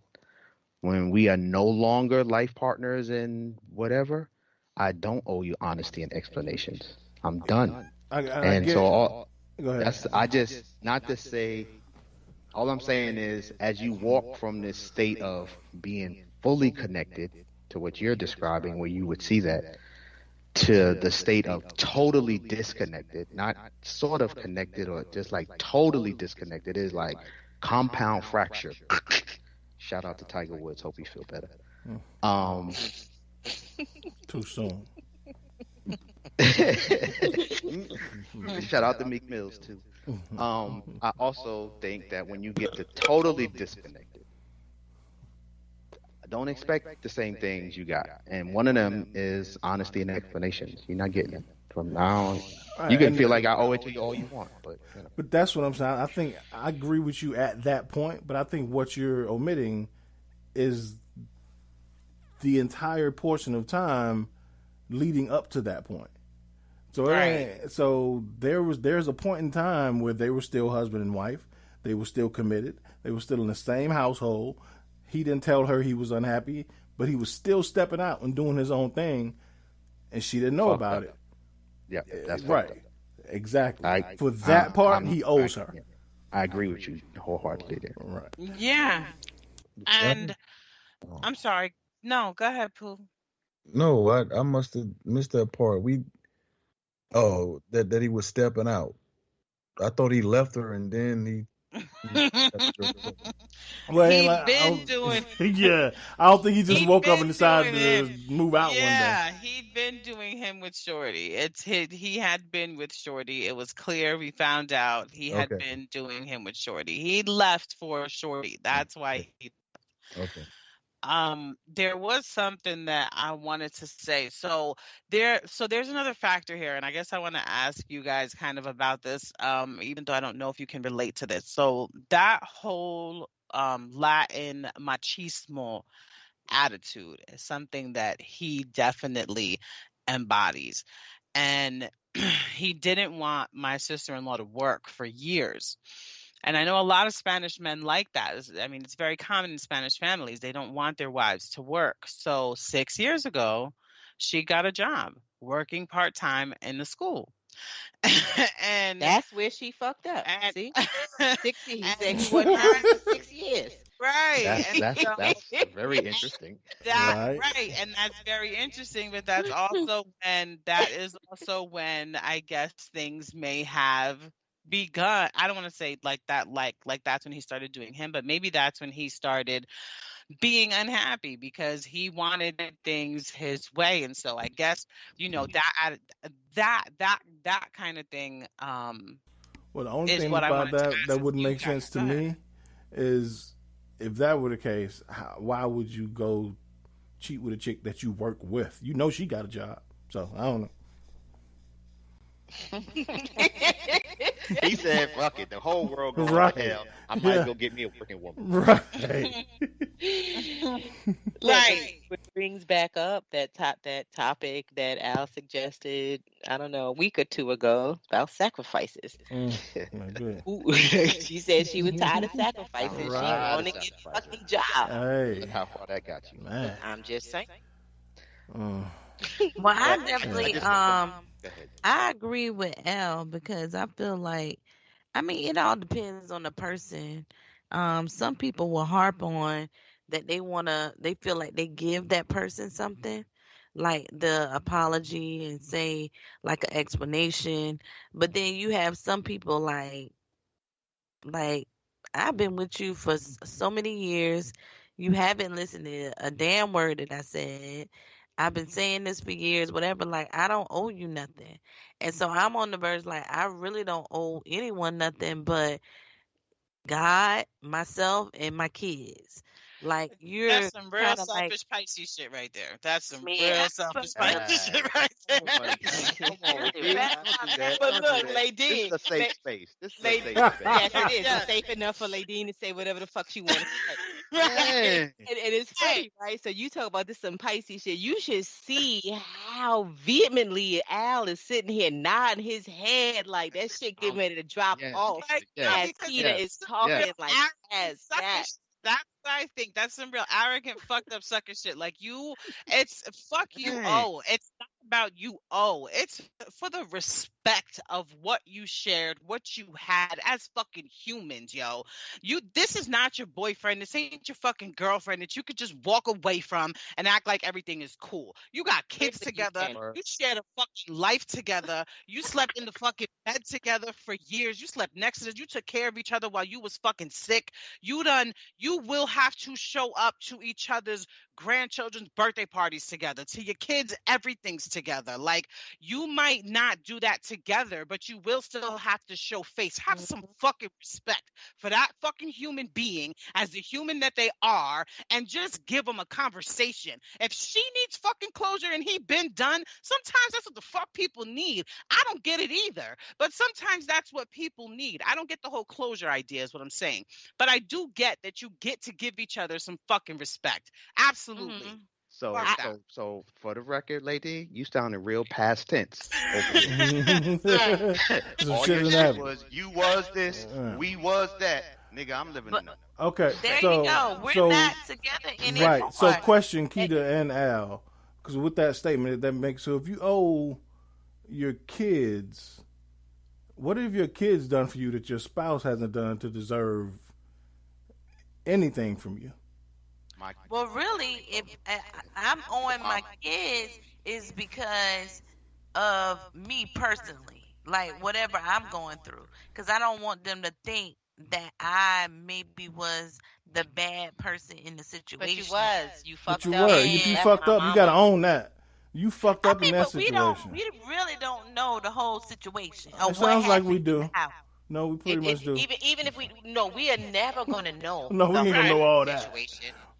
When we are no longer life partners and whatever, I don't owe you honesty and explanations. I'm done. Go ahead. I just, not to say, all I'm saying is, as you walk from this state of being fully connected to what you're describing, where you would see that, to the state of totally disconnected, not sort of connected or just like totally disconnected, is like compound fracture. Shout out to Tiger Woods. Hope he feel better. Too soon. Shout out to Meek Mills too. I also think that when you get to totally disconnected, don't expect the same things you got. And one of them is honesty and explanations. You're not getting it from now on. You can feel like I owe it to you all you want, but you know. But that's what I'm saying. I think I agree with you at that point, but I think what you're omitting is the entire portion of time leading up to that point. So there's a point in time where they were still husband and wife. They were still committed. They were still in the same household. He didn't tell her he was unhappy, but he was still stepping out and doing his own thing, and she didn't know about it. Yeah, that's right. Exactly. For that part, he owes her. I agree with you wholeheartedly there. Right. Yeah. And I'm sorry. No, go ahead, Pooh. No, I must have missed that part. That he was stepping out. I thought he left her and then he well, been doing. Yeah, I don't think he just woke up and decided to move out one day. Yeah, he'd been doing him with Shorty. He had been with Shorty. It was clear. We found out he had been doing him with Shorty. He left for Shorty. That's why he. Okay. There was something that I wanted to say. So there's another factor here, and I guess I want to ask you guys kind of about this, even though I don't know if you can relate to this. So that whole Latin machismo attitude is something that he definitely embodies. And he didn't want my sister-in-law to work for years. And I know a lot of Spanish men like that. I mean, it's very common in Spanish families. They don't want their wives to work. So 6 years ago, she got a job working part-time in the school. And that's where she fucked up. See? 60. He said he wasn't hired for 6 years. Right. That's very interesting. Right. And that's very interesting, but that is also when I guess things may have begun. I don't want to say like that, like that's when he started doing him, but maybe that's when he started being unhappy because he wanted things his way. And so I guess, that kind of thing. Well, the only thing about that wouldn't make sense to me is if that were the case, why would you go cheat with a chick that you work with? You know she got a job. So I don't know. He said, fuck it, the whole world goes to hell. I might go get me a working woman. Right. Right. Which brings back up that topic that Al suggested, I don't know, a week or two ago about sacrifices. She said she was tired of sacrifices. She wanted to get a fucking job. Hey. Look how far that got you. Man. I'm just saying. Well, I definitely I agree with Al because I feel like, I mean, it all depends on the person. Some people will harp on that they feel like they give that person something, like the apology and say like an explanation. But then you have some people like I've been with you for so many years. You haven't listened to a damn word that I said. I've been saying this for years, whatever. Like, I don't owe you nothing. And so I'm on the verge, like, I really don't owe anyone nothing but God, myself, and my kids. Like, that's some real selfish Pisces shit right there. That's some real selfish Pisces shit right there. But look, Ladine, this is a safe space. Yes, it is. It's safe enough for Ladine to say whatever the fuck she wants to say. Right. And it's funny, right? So you talk about this some Pisces shit. You should see how vehemently Al is sitting here nodding his head like that shit getting ready to drop off as Tina is talking like that. That's what I think. That's some real arrogant, fucked up sucker shit. Like it's fuck you. Oh, it's not about you owe. It's for the respect of what you shared, what you had as fucking humans, yo. This is not your boyfriend. This ain't your fucking girlfriend that you could just walk away from and act like everything is cool. You got kids together. You shared a fucking life together. You slept in the fucking bed together for years. You slept next to this. You took care of each other while you was fucking sick. You will have to show up to each other's grandchildren's birthday parties together, to your kids, everything's together. Like, you might not do that together, but you will still have to show face. Have some fucking respect for that fucking human being as the human that they are, and just give them a conversation. If she needs fucking closure and he been done, sometimes that's what the fuck people need. I don't get it either, but sometimes that's what people need. I don't get the whole closure idea is what I'm saying, but I do get that you get to give each other some fucking respect. Absolutely. So for the record, lady, you sounded real past tense. All your shit was, you was this, we was that. Nigga, I'm living in that. Okay, there you go. We're not together anymore. Right. So, question, Keita and Al, because with that statement, that makes, so if you owe your kids, what have your kids done for you that your spouse hasn't done to deserve anything from you? Well, really, if I'm owing my kids, is because of me personally, like whatever I'm going through, because I don't want them to think that I maybe was the bad person in the situation. But you fucked up. If you fucked up, you gotta own that. You fucked up in that situation. We really don't know the whole situation. It sounds like we do. No, we pretty much do. Even if we are never gonna know. No, we ain't gonna know all that.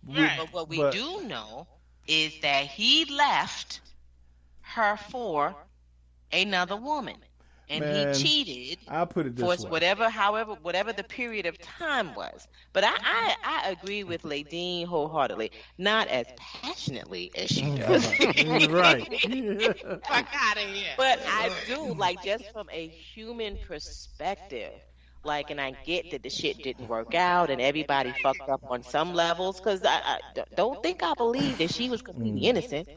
But what we do know is that he left her for another woman. And he cheated. I'll put it this way. Whatever the period of time was. But I agree with Ladine wholeheartedly, not as passionately as she does. Right. Fuck out of here. But I do, like, just from a human perspective. Like, and I get that the shit didn't work out and everybody fucked up on some levels, because I don't think I believe that she was completely innocent.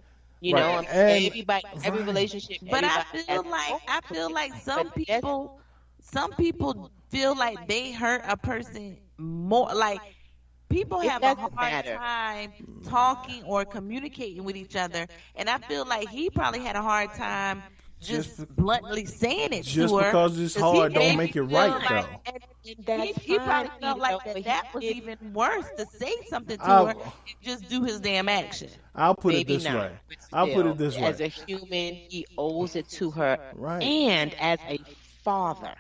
You know, everybody, every relationship. But I feel like some people feel like they hurt a person more. Like, people have a hard time talking or communicating with each other, and I feel like he probably had a hard time just bluntly saying it to her. Just because it's hard don't make it right, though. He probably felt like that was even worse, to say something to her and just do his damn action. I'll put it this way. As a human, he owes it to her. Right. And as a father,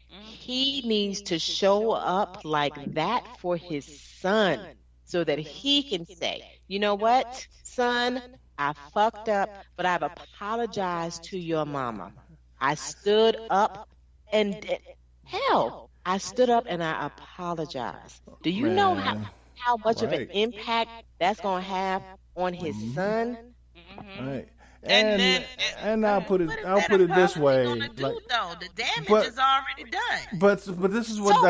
he needs to show up like that for his son so that he can say, you know what, son, I fucked up, but I've apologized to your mama. I stood up and I stood up and I apologized. Do you know how much of an impact that's going to have on his son? Right. And I'll put it this way. Like, the damage is already done. But this is what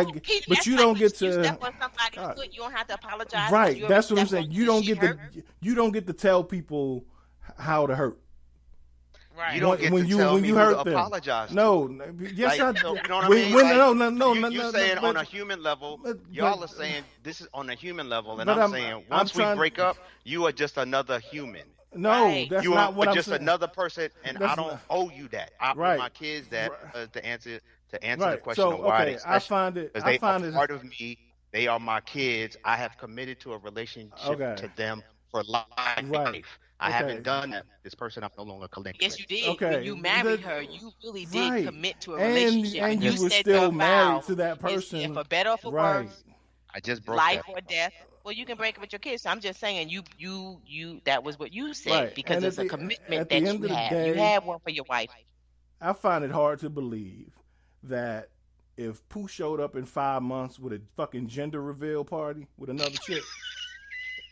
but you don't get to. You step on somebody's foot, you don't have to apologize. Right. That's what I'm saying. You don't get to tell people how to hurt. Right. You don't get to tell me to apologize. No. Yes, I do. You know what I mean? No. You're saying on a human level, y'all are saying this is on a human level, and I'm saying once we break up, you are just another human. No, that's not what I'm saying. You're just another person, and I don't owe you that. I owe my kids that to answer the question of why they special. I find it part of me. They are my kids. I have committed to a relationship to them for life. Right. I haven't done that. This person I'm no longer connected. Yes, you did. Okay. When you married her, you really did commit to a relationship. And you were still married to that person. For better or for worse. I just broke life or death. Well, you can break it with your kids. So I'm just saying, you that was what you said, because it's a commitment that you had. You had one for your wife. I find it hard to believe that if Pooh showed up in 5 months with a fucking gender reveal party with another chick,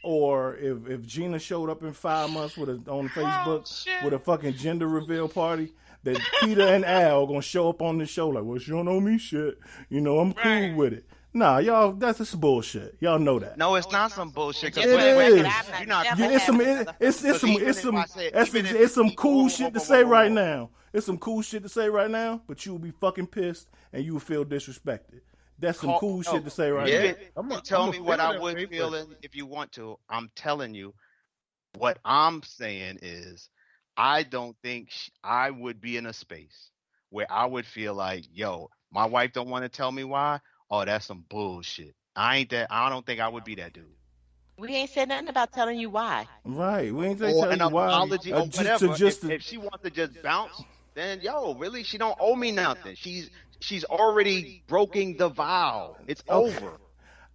or if Gina showed up in 5 months on Facebook with a fucking gender reveal party, that Peter and Al gonna show up on the show like, well, she don't know me shit. You know, I'm cool with it. Nah, y'all, that's just bullshit. Y'all know that. No, it's not some bullshit. Just It for the record, is. I'm You're not never Yeah, having it's some cool shit to say right now. It's some cool shit to say right now, but you will be fucking pissed and you will feel disrespected. That's some cool shit to say right now. Tell me what I would feel if you want to. I'm telling you, what I'm saying is, I don't think I would be in a space where I would feel like, yo, my wife don't want to tell me why. Oh, that's some bullshit. I don't think I would be that dude. We ain't said nothing about telling you why. Right. We ain't Or telling an you why. apology or whatever. If she wants to just bounce, then yo, really, she don't owe me nothing. She's already broken the vow. It's over.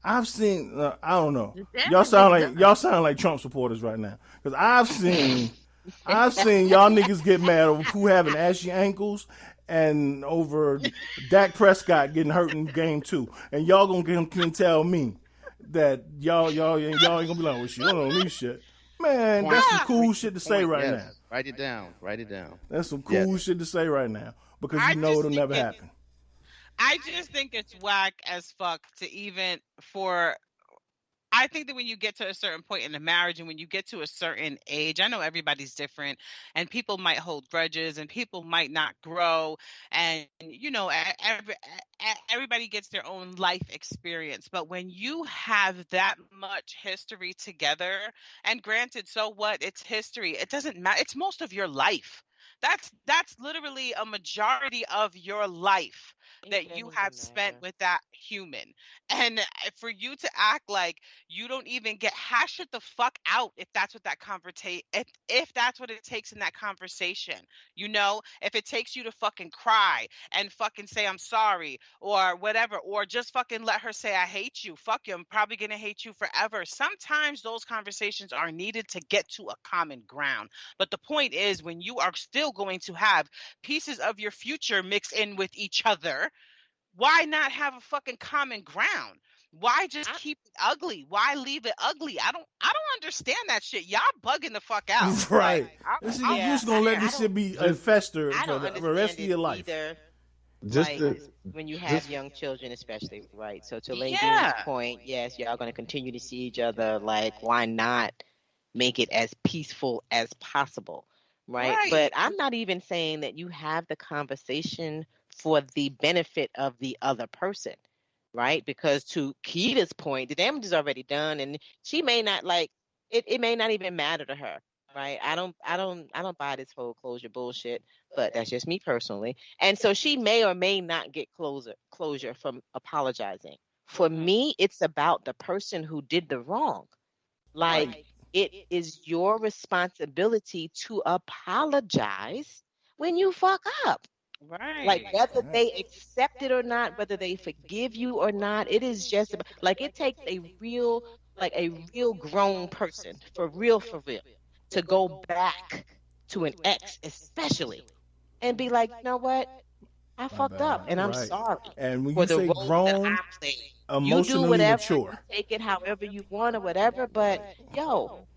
I've seen. I don't know. Y'all sound like Trump supporters right now. Because I've seen y'all niggas get mad over who having ashy ankles and over Dak Prescott getting hurt in game 2, and y'all can tell me that y'all ain't gonna be like, well, she don't know me shit. Man, that's some cool shit to say right now. Write it down. That's some cool shit to say right now because you know it'll never happen. I just think it's whack as fuck to even for. I think that when you get to a certain point in the marriage and when you get to a certain age, I know everybody's different and people might hold grudges and people might not grow. And, everybody gets their own life experience. But when you have that much history together, and granted, so what? It's history. It doesn't matter. It's most of your life. That's literally a majority of your life that you have spent with that human. And for you to act like you don't even hash it the fuck out if that's what that if that's what it takes in that conversation. If it takes you to fucking cry and fucking say I'm sorry or whatever, or just fucking let her say I hate you. Fuck you. I'm probably gonna hate you forever. Sometimes those conversations are needed to get to a common ground. But the point is, when you are still going to have pieces of your future mixed in with each other, why not have a fucking common ground? Why just keep it ugly? Why leave it ugly? I don't understand that shit. Y'all bugging the fuck out. Right. You're just gonna let this shit be a fester for the rest of your life. When you have young children, especially, right? So to Lady's point, yes, y'all gonna continue to see each other. Like, why not make it as peaceful as possible, right? But I'm not even saying that you have the conversation for the benefit of the other person, right? Because to Keita's point, the damage is already done, and she may not it may not even matter to her, right? I don't buy this whole closure bullshit, but that's just me personally. And so she may or may not get closure from apologizing. For me, it's about the person who did the wrong. It is your responsibility to apologize when you fuck up. Right. Whether they accept it or not, whether they forgive you or not, it is just it takes a real grown person for real to go back to an ex, especially, and be like, you know what, I fucked up and I'm sorry. And when you say grown, emotionally you do whatever, mature. You take it however you want or whatever, but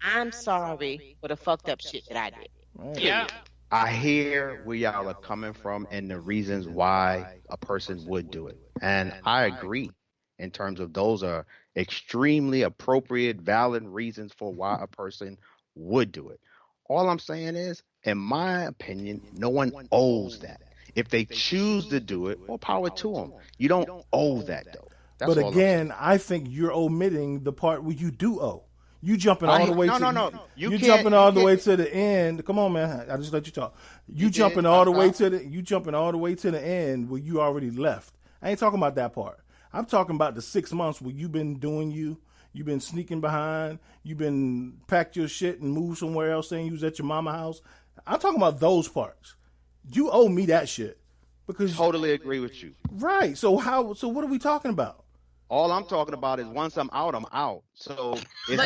I'm sorry for the fucked up shit that I did. Right. Yeah. I hear where y'all are coming from and the reasons why a person would do it. And I agree in terms of those are extremely appropriate, valid reasons for why a person would do it. All I'm saying is, in my opinion, no one owes that. If they choose to do it, more power to them. You don't owe that, though. But again, I think you're omitting the part where you do owe. You jumping all the way You jumping all the way to the end. Come on, man. I just let you talk. You jumping all the way to the end where you already left. I ain't talking about that part. I'm talking about the 6 months where you've been doing you've been sneaking behind, you've been packed your shit and moved somewhere else saying you was at your mama's house. I'm talking about those parts. You owe me that shit. Because totally agree with you. Right. So what are we talking about? All I'm talking about is once I'm out, I'm out. So you're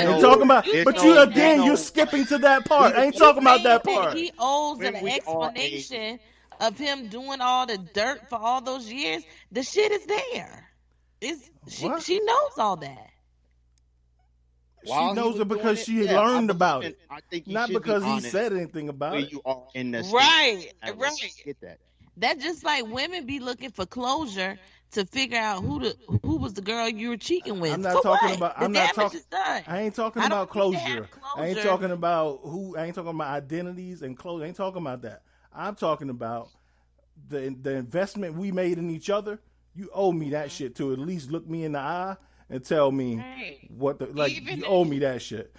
skipping to that part. I ain't talking about that part. He owes an explanation of him doing all the dirt for all those years. The shit is there. She knows all that. She knows it because she learned about it. I think not because he said anything about it. You are in the right. Get that. That's just like women be looking for closure to figure out who was the girl you were cheating with. I'm not For talking what? about. The I'm not damage talking. is done. I ain't talking I about don't need to have closure. I ain't closure. talking about who. I ain't talking about identities and closure. I ain't talking about that. I'm talking about the investment we made in each other. You owe me that shit to at least look me in the eye and tell me Right. what the like. Even You owe me that shit.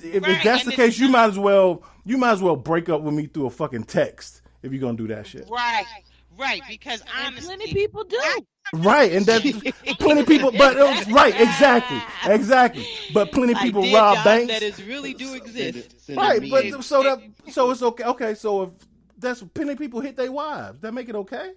If Right, that's and the it's case, you not- might as well break up with me through a fucking text if you're gonna do that shit. Right, because And honestly, plenty people do. Right, and that plenty of people, but right, exactly. But plenty of Like people dead rob jobs banks. that is really do exist. Right, but so it's okay. Okay, so if that's plenty of people hit their wives, that make it okay?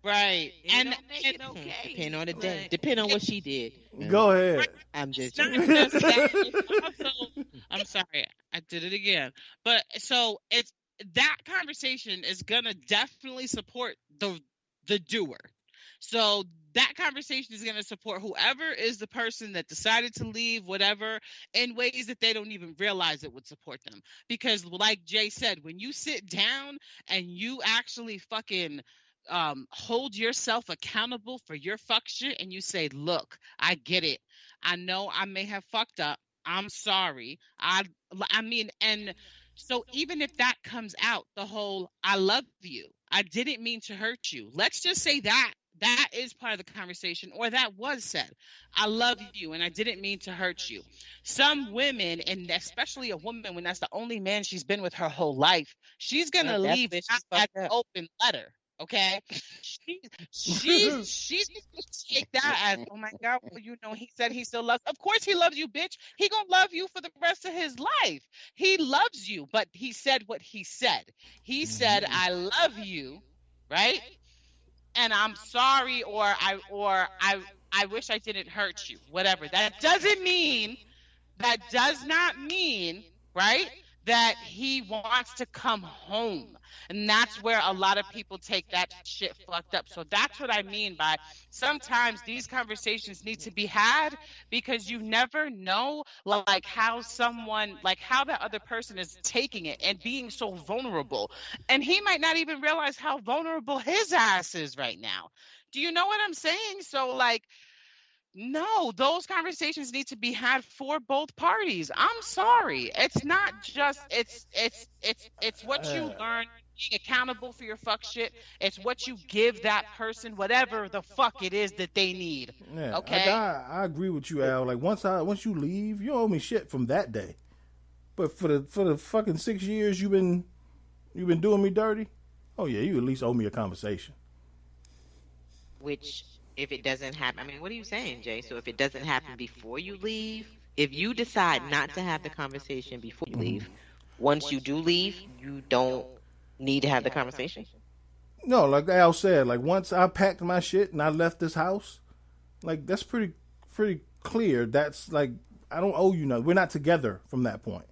right, and Make it okay. Depend on the day. Depend on what she did. Go ahead. I'm just not joking. just that. It's also, I'm sorry, I did it again. But so it's that conversation is gonna definitely support the doer. So that conversation is going to support whoever is the person that decided to leave, whatever, in ways that they don't even realize it would support them. Because, like Jay said, when you sit down and you actually fucking hold yourself accountable for your fuck shit and you say, look, I get it. I know I may have fucked up. I'm sorry. I mean, and so even if that comes out, the whole I love you, I didn't mean to hurt you. Let's just say that is part of the conversation, or that was said. I love you and I didn't mean to hurt you. Some women, and especially a woman when that's the only man she's been with her whole life, she's going to leave That's that fucked as an up. open letter. Okay, she's gonna take that as, oh my god, well, you know, he said he still loves. Of course he loves you, bitch. He gonna love you for the rest of his life. He loves you, but he said what he said. He said, I love you, right? And I'm sorry, or I wish I didn't hurt you. Whatever. That does not mean, right, that he wants to come home. And that's where a lot of people take that shit fucked up. So that's what I mean by sometimes these conversations need to be had, because you never know like how that other person is taking it and being so vulnerable. And he might not even realize how vulnerable his ass is right now. Do you know what I'm saying? So like, no, those conversations need to be had for both parties. I'm sorry. It's not just it's what you learn being accountable for your fuck shit. It's what you give that person, whatever the fuck it is that they need. Yeah, Okay. I agree with you, Al. Like once you leave, you owe me shit from that day. But for the fucking 6 years you've been doing me dirty, oh yeah, you at least owe me a conversation. Which, if it doesn't happen, I mean, what are you saying, Jay? So if it doesn't happen before you leave, if you decide not to have the conversation before you leave, once you do leave, you don't need to have the conversation? No, like Al said, like once I packed my shit and I left this house, like that's pretty clear. That's like I don't owe you nothing. We're not together from that point.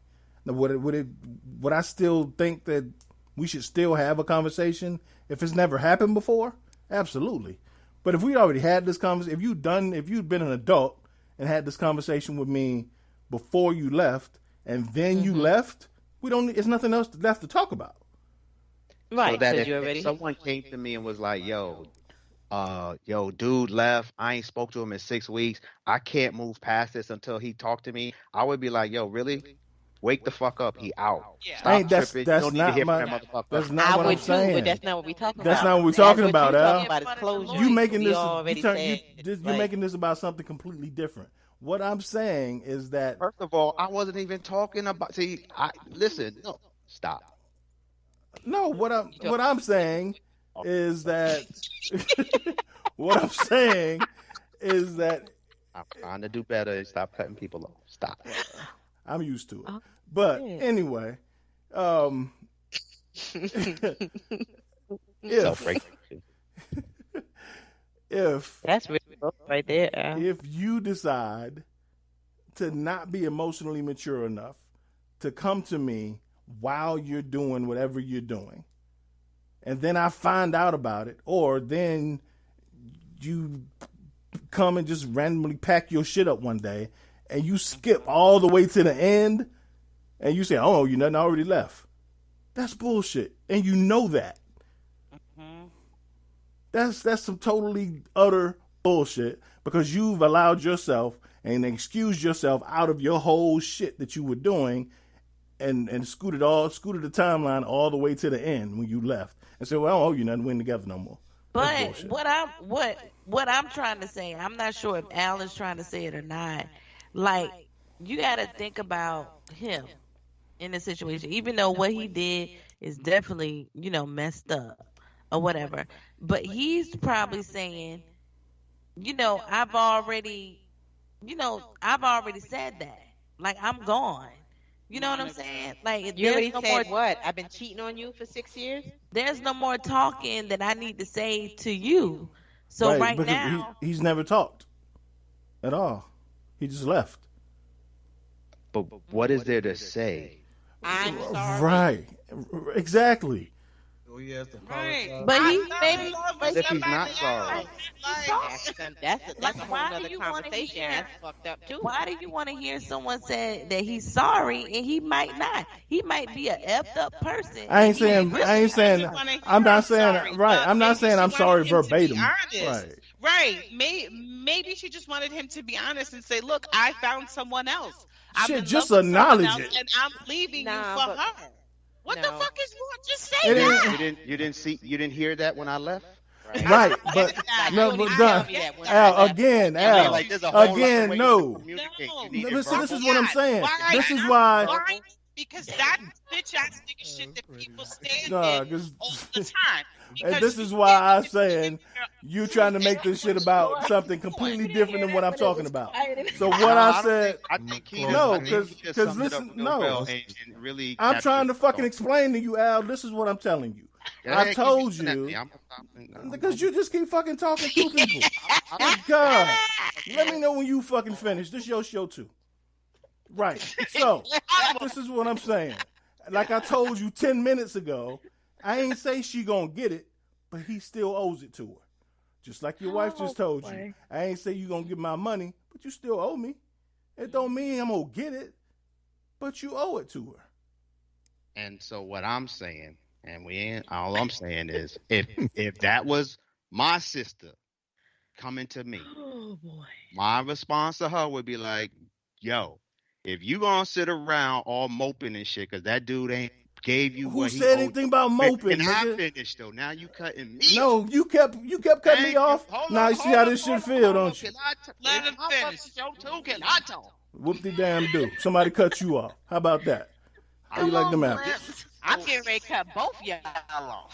Now, would I still think that we should still have a conversation if it's never happened before? Absolutely. But if we already had this conversation, if you'd been an adult and had this conversation with me before you left and then you left, it's nothing else left to talk about. Right. So that Because you if already. someone came to me and was like, yo, dude left. I ain't spoke to him in 6 weeks. I can't move past this until he talked to me. I would be like, yo, really? Wake the fuck up. He out. Stop tripping. That's you don't need not to hear my. from that motherfucker. That's not I what would I'm too, saying. but that's not what we're talking about. That's not what we're talking about, What you're Al. talking about is closure. You making We this already you're said, making this about something completely different. What I'm saying is that First of all, I wasn't even talking about. See, listen. No, stop. no. What I'm saying is that what I'm saying is that I'm trying to do better and stop cutting people off. Stop. I'm used to it. But anyway, if that's really right there, Al. if you decide to not be emotionally mature enough to come to me while you're doing whatever you're doing, and then I find out about it, or then you come and just randomly pack your shit up one day and you skip all the way to the end and you say, oh, you nothing, I already left. That's bullshit. And you know that. That's some totally utter bullshit because you've allowed yourself and excused yourself out of your whole shit that you were doing and scooted the timeline all the way to the end when you left and said, well, I don't owe you nothing. We ain't together no more. But what I'm trying to say, I'm not sure if Al is trying to say it or not. Like, you got to think about him in this situation, even though what he did is definitely, messed up or whatever. But he's probably saying, I've already said that. Like, I'm gone. You know what I'm saying? Like, you already said what? I've been cheating on you for 6 years? There's no more talking that I need to say to you. So right now, he's never talked at all. He just left. But what is there to say? I'm sorry. Right. Exactly. Oh, he has to Right. apologize. but he maybe If he's not sorry. That's a whole other conversation. That's fucked up too. Why do you want to hear someone say that he's sorry and he might not? He might be a effed up person. I'm not saying I'm sorry verbatim. Right. Maybe she just wanted him to be honest and say, look, I found someone else. Shit, just acknowledge it. And I'm leaving you for her. What the fuck is wrong? Just say You that. you didn't hear that when I left? Right, but no, but Al, again, no. Listen, this is what I'm saying. This is why. Because that bitch ass nigga shit that people stand in all the time. And this is why I'm saying you trying to make this shit about something completely different than what I'm talking about. So what I said, no, because listen, no, I'm trying to fucking explain to you, Al. This is what I'm telling you. I told you because you just keep fucking talking to people. God, let me know when you fucking finish. This your show too. Right. So this is what I'm saying. Like I told you 10 minutes ago, I ain't say she gonna get it, but he still owes it to her. Just like your wife just told you. I ain't say you gonna get my money, but you still owe me. It don't mean I'm gonna get it, but you owe it to her. And so what I'm saying, all I'm saying is if that was my sister coming to me, my response to her would be like, yo, if you gonna sit around all moping and shit, because that dude ain't gave you who said anything about moping? And I finished though. Now you cutting me. No, you kept cutting me off. Now you see how this shit feel, don't you? Let him finish. Can I talk? Whoop the damn do. Somebody cut you off. How about that? How you like them apples? I'm getting ready to cut both y'all off.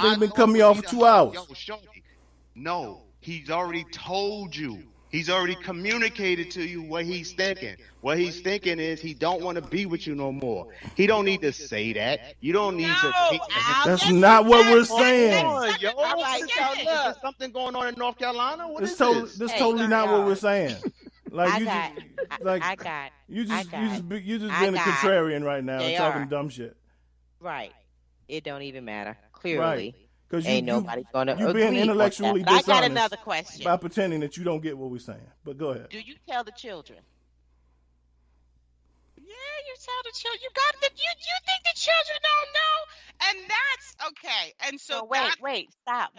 They've been cutting me off for 2 hours. Yo, shorty, no, he's already told you. He's already communicated to you what he's thinking. What he's thinking is he don't want to be with you no more. He don't need to say that. You don't need to. That's not what we're saying. Yo, there's something going on in North Carolina. What is this? This totally not what we're saying. Like you just being a contrarian right now and talking dumb shit. Right. It don't even matter. Clearly. Because ain't nobody gonna you agree being intellectually with that. dishonest. I got another question. By pretending that you don't get what we're saying. But go ahead. Do you tell the children? Yeah, you tell the children. You got the. You think the children don't know? And that's okay. And so wait, stop.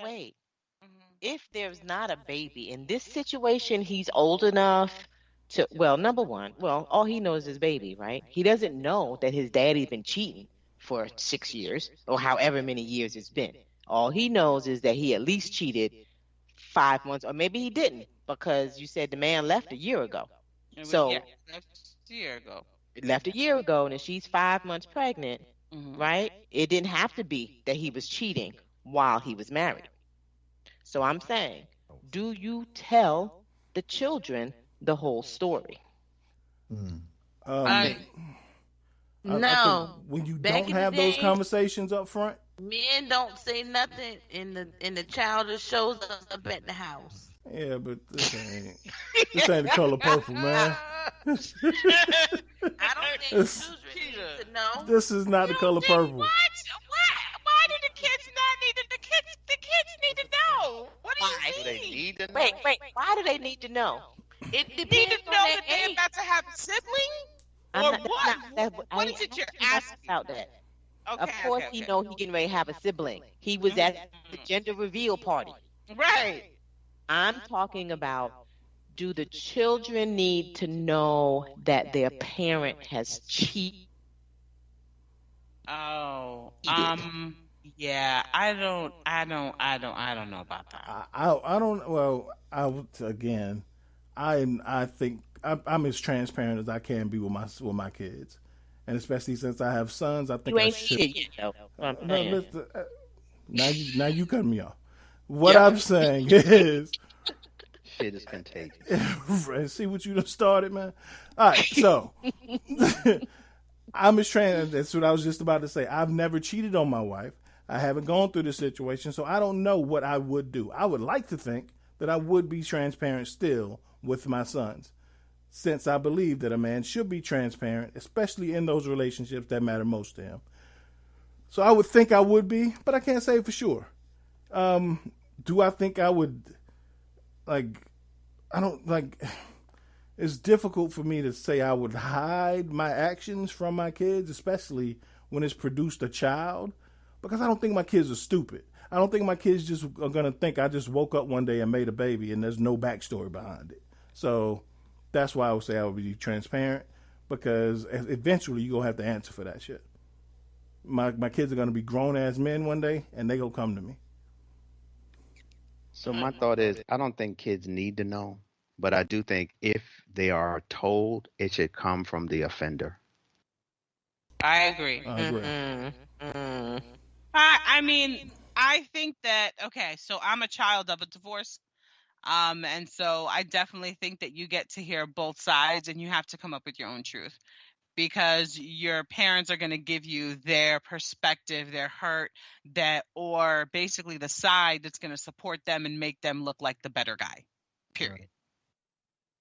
If there's not a baby in this situation, he's old enough to. Well, number one, all he knows is baby, right? He doesn't know that his daddy's been cheating for 6 years or however many years it's been. All he knows is that he at least cheated 5 months, or maybe he didn't, because you said the man left a year ago. Left a year ago. Left a year ago, and if she's 5 months pregnant, right? It didn't have to be that he was cheating while he was married. So I'm saying, do you tell the children the whole story? No. When you don't have those conversations up front, men don't say nothing, and the child just shows up at the house. Yeah, but this ain't the color purple, man. I don't think children need to know. This is not the color purple. What? Why do the kids not need to? The kids need to know. What do you mean? They need to know. Wait. Why do they need to know? It Need depends to know on that they're about to have a sibling, or what? What is it you're asking about that? Of course, he know he getting ready to have a sibling. He was at the gender reveal party. Right. I'm talking about, do the children need to know that their parent has cheated? Oh, yeah. I don't know about that. I don't. Well, again, I think I'm as transparent as I can be with my kids, and especially since I have sons, I think You I ain't should. cheated yet, though. No, listen, now you cut me off. What I'm saying is, shit is contagious. see what you done started, man. All right, so I'm as trans. That's what I was just about to say. I've never cheated on my wife. I haven't gone through this situation, so I don't know what I would do. I would like to think that I would be transparent still with my sons, since I believe that a man should be transparent, especially in those relationships that matter most to him. So I would think I would be, but I can't say for sure. Do I think I would, I don't, it's difficult for me to say I would hide my actions from my kids, especially when it's produced a child, because I don't think my kids are stupid. I don't think my kids just are going to think I just woke up one day and made a baby and there's no backstory behind it. So that's why I would say I would be transparent, because eventually you're going to have to answer for that shit. My kids are going to be grown-ass men one day, and they going to come to me. So my thought is, I don't think kids need to know, but I do think if they are told, it should come from the offender. I agree. I agree. I mean, I think that, okay, so I'm a child of a divorce. And so I definitely think that you get to hear both sides and you have to come up with your own truth, because your parents are going to give you their perspective, their hurt, or basically the side that's going to support them and make them look like the better guy, period. Right.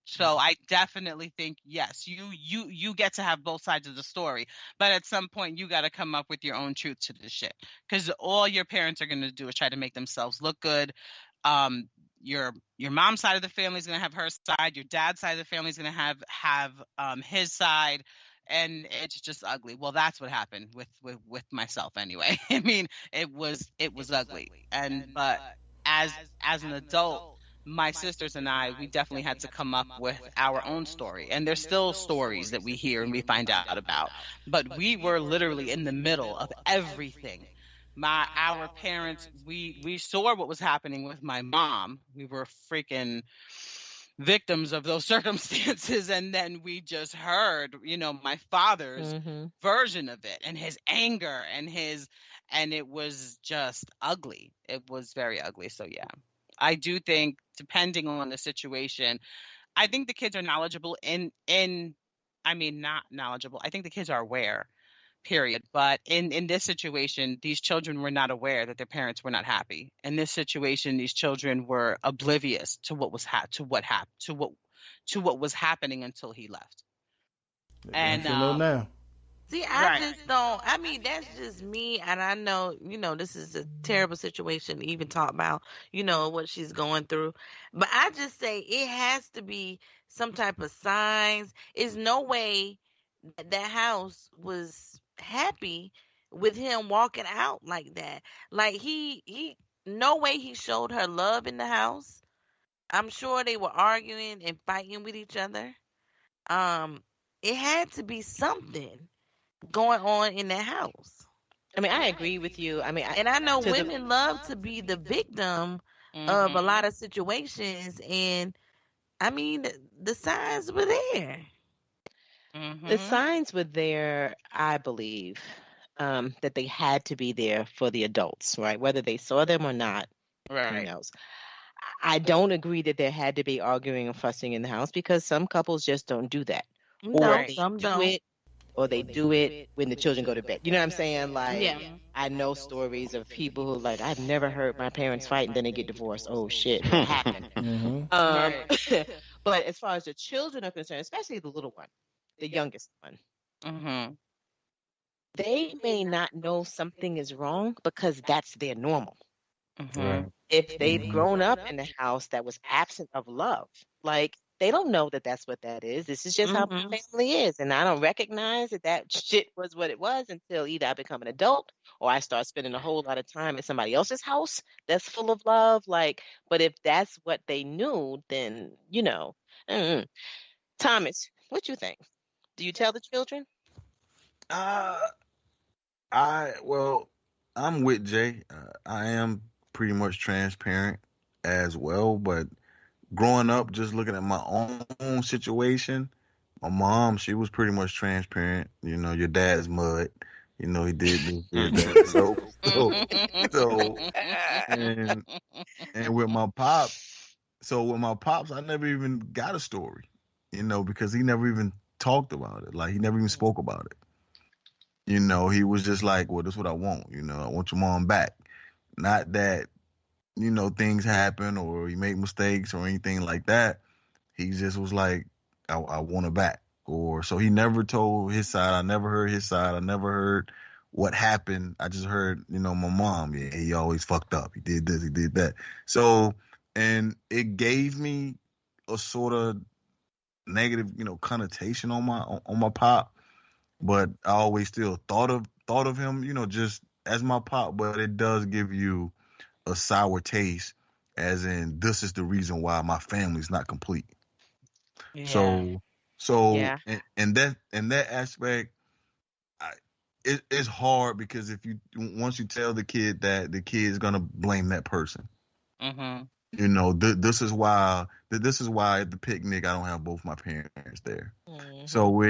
So I definitely think, yes, you get to have both sides of the story, but at some point you got to come up with your own truth to this shit, because all your parents are going to do is try to make themselves look good. Your mom's side of the family is going to have her side. Your dad's side of the family is going to have his side, and it's just ugly. Well, that's what happened with myself anyway. I mean, it was ugly, but as an adult, my sisters and I, we definitely had to come up with our own story. And there's still stories that we hear and we find out about. But we were literally in the middle of everything. Our parents, we saw what was happening with my mom. We were freaking victims of those circumstances. And then we just heard, my father's version of it, and his anger and it was just ugly. It was very ugly. So yeah. I do think, depending on the situation, I think the kids are knowledgeable not knowledgeable. I think the kids are aware, period. But in this situation, these children were not aware that their parents were not happy. In this situation, these children were oblivious to what was happening until he left. And now. See, I just don't. I mean, that's just me, and I know, this is a terrible situation to even talk about, what she's going through. But I just say it has to be some type of signs. There's no way that house was happy with him walking out like that. Like he no way he showed her love in the house. I'm sure they were arguing and fighting with each other. It had to be something going on in that house. I mean, I agree with you. I mean, and I know women love to be the victim of a lot of situations, and I mean, the signs were there. The signs were there, I believe, that they had to be there for the adults, right? Whether they saw them or not, who knows? I don't agree that there had to be arguing and fussing in the house, because some couples just don't do that. No, some don't. Or they do it when the children go to bed. You know what I'm saying? Like, I know stories of people who I've never heard my parents fight, and then they get divorced. Oh shit, what happened? But as far as the children are concerned, especially the little one, the youngest one, they may not know something is wrong because that's their normal. If they've grown up in a house that was absent of love, like They don't know that that's what that is. This is just how Mm-hmm. my family is. And I don't recognize that that shit was what it was until either I become an adult or I start spending a whole lot of time in somebody else's house that's full of love. Like, but if that's what they knew, then, mm-mm. Thomas, what you think? Do you tell the children? Uh, well, I'm with Jay. I am pretty much transparent as well, but growing up, just looking at my own situation, my mom, she was pretty much transparent. Your dad's mud. He did this, did that. So, and with my pops, I never even got a story, because he never even talked about it. Like he never even spoke about it. He was just like, well, this is what I want. I want your mom back. Not that, things happen or you make mistakes or anything like that. He just was like, I want her back. Or so he never told his side. I never heard his side. I never heard what happened. I just heard, my mom, yeah, he always fucked up. He did this, he did that. So, and it gave me a sort of negative, connotation on my pop. But I always still thought of him, just as my pop. But it does give you a sour taste, as in this is the reason why my family's not complete. Yeah. So Yeah. in that aspect, it's hard because once you tell the kid that, the kid's gonna blame that person. Mm-hmm. This is why at the picnic I don't have both my parents there. Mm-hmm. So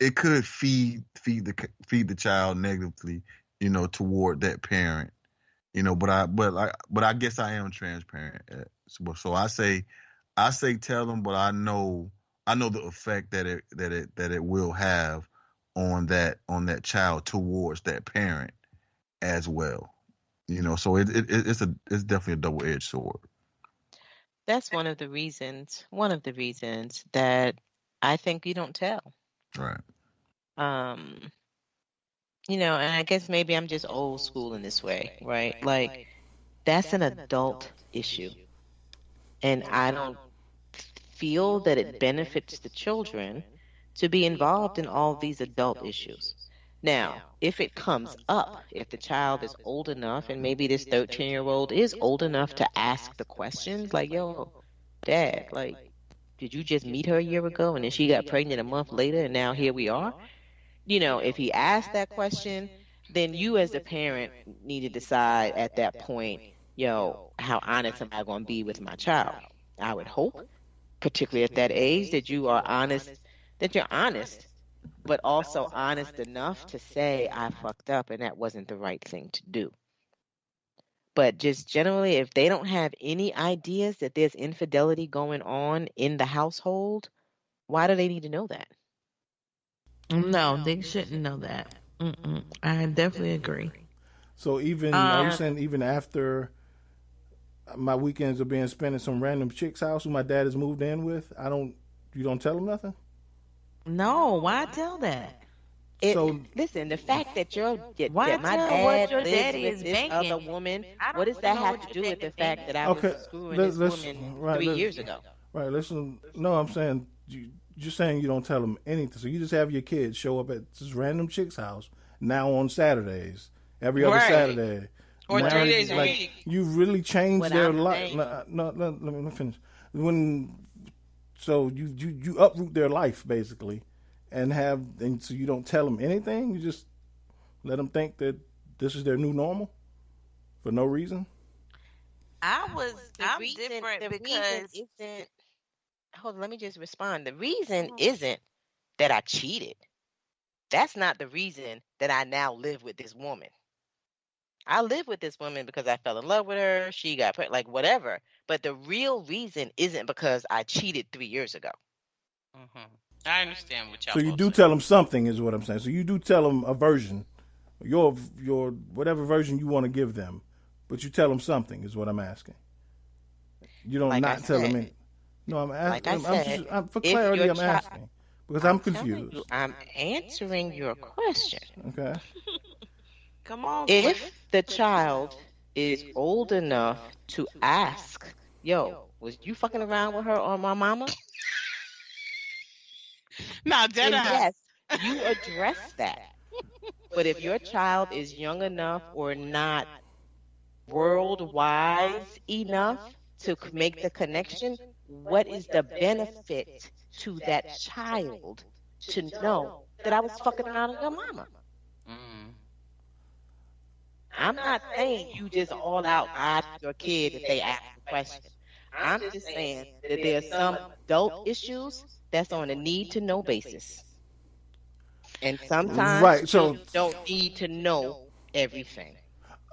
it could feed the child negatively, toward that parent. But I guess I am transparent. So I say tell them, but I know the effect that it will have on that child towards that parent as well. So it's definitely a double-edged sword. That's one of the reasons that I think you don't tell. Right. And I guess maybe I'm just old school in this way, right? Like, that's an adult issue. And I don't feel that it benefits the children to be involved in all these adult issues. Now, if it comes up, if the child is old enough, and maybe this 13-year-old is old enough to ask the questions, like, yo, Dad, like, did you just meet her a year ago and then she got pregnant a month later and now here we are? If he asked that question, then you as the parent need to decide at that point, how honest am I going to be with my child? I would hope, particularly at that age, that you are honest, but also honest enough to say, I fucked up and that wasn't the right thing to do. But just generally, if they don't have any ideas that there's infidelity going on in the household, why do they need to know that? No, they shouldn't know that. I definitely agree. So even are you saying even after my weekends are being spent in some random chick's house who my dad has moved in with, you don't tell them nothing? No, why tell that? Listen, the fact that why that my tell dad what your lives daddy with is this banking? other woman, what does really that know have what to your do with daddy the fact that I was screwing this woman 3 years ago? Right, listen. No, I'm saying you're saying you don't tell them anything. So you just have your kids show up at this random chick's house now on Saturdays, every other Saturday, or now, 3 days a week. You really changed What their I'm life. saying- No, let me finish. So you uproot their life basically, and so you don't tell them anything. You just let them think that this is their new normal for no reason. I'm reason different because isn't. Hold on, let me just respond. The reason isn't that I cheated. That's not the reason that I now live with this woman. I live with this woman because I fell in love with her. She got pregnant, like whatever. But the real reason isn't because I cheated 3 years ago. Mm-hmm. I understand what y'all. So you do tell them something, is what I'm saying. So you do tell them a version, your whatever version you want to give them, but you tell them something, is what I'm asking. You don't Like tell them anything. No, I'm asking. Like I said, for clarity, I'm asking because I'm confused. I'm answering your question. Okay. come on. If the child is old enough to ask, yo, was you fucking around with her or my mama? No, dead Then ass. yes, you address that. But if your child is young enough or not world wise enough to make the connection, what is the benefit to that child to know that I was fucking around with your mama? Mm. I'm not saying you just all out lie to your kid if they ask a question. I'm just saying that there are some adult issues that's on a need to know basis. And sometimes Right. So children don't need to know everything.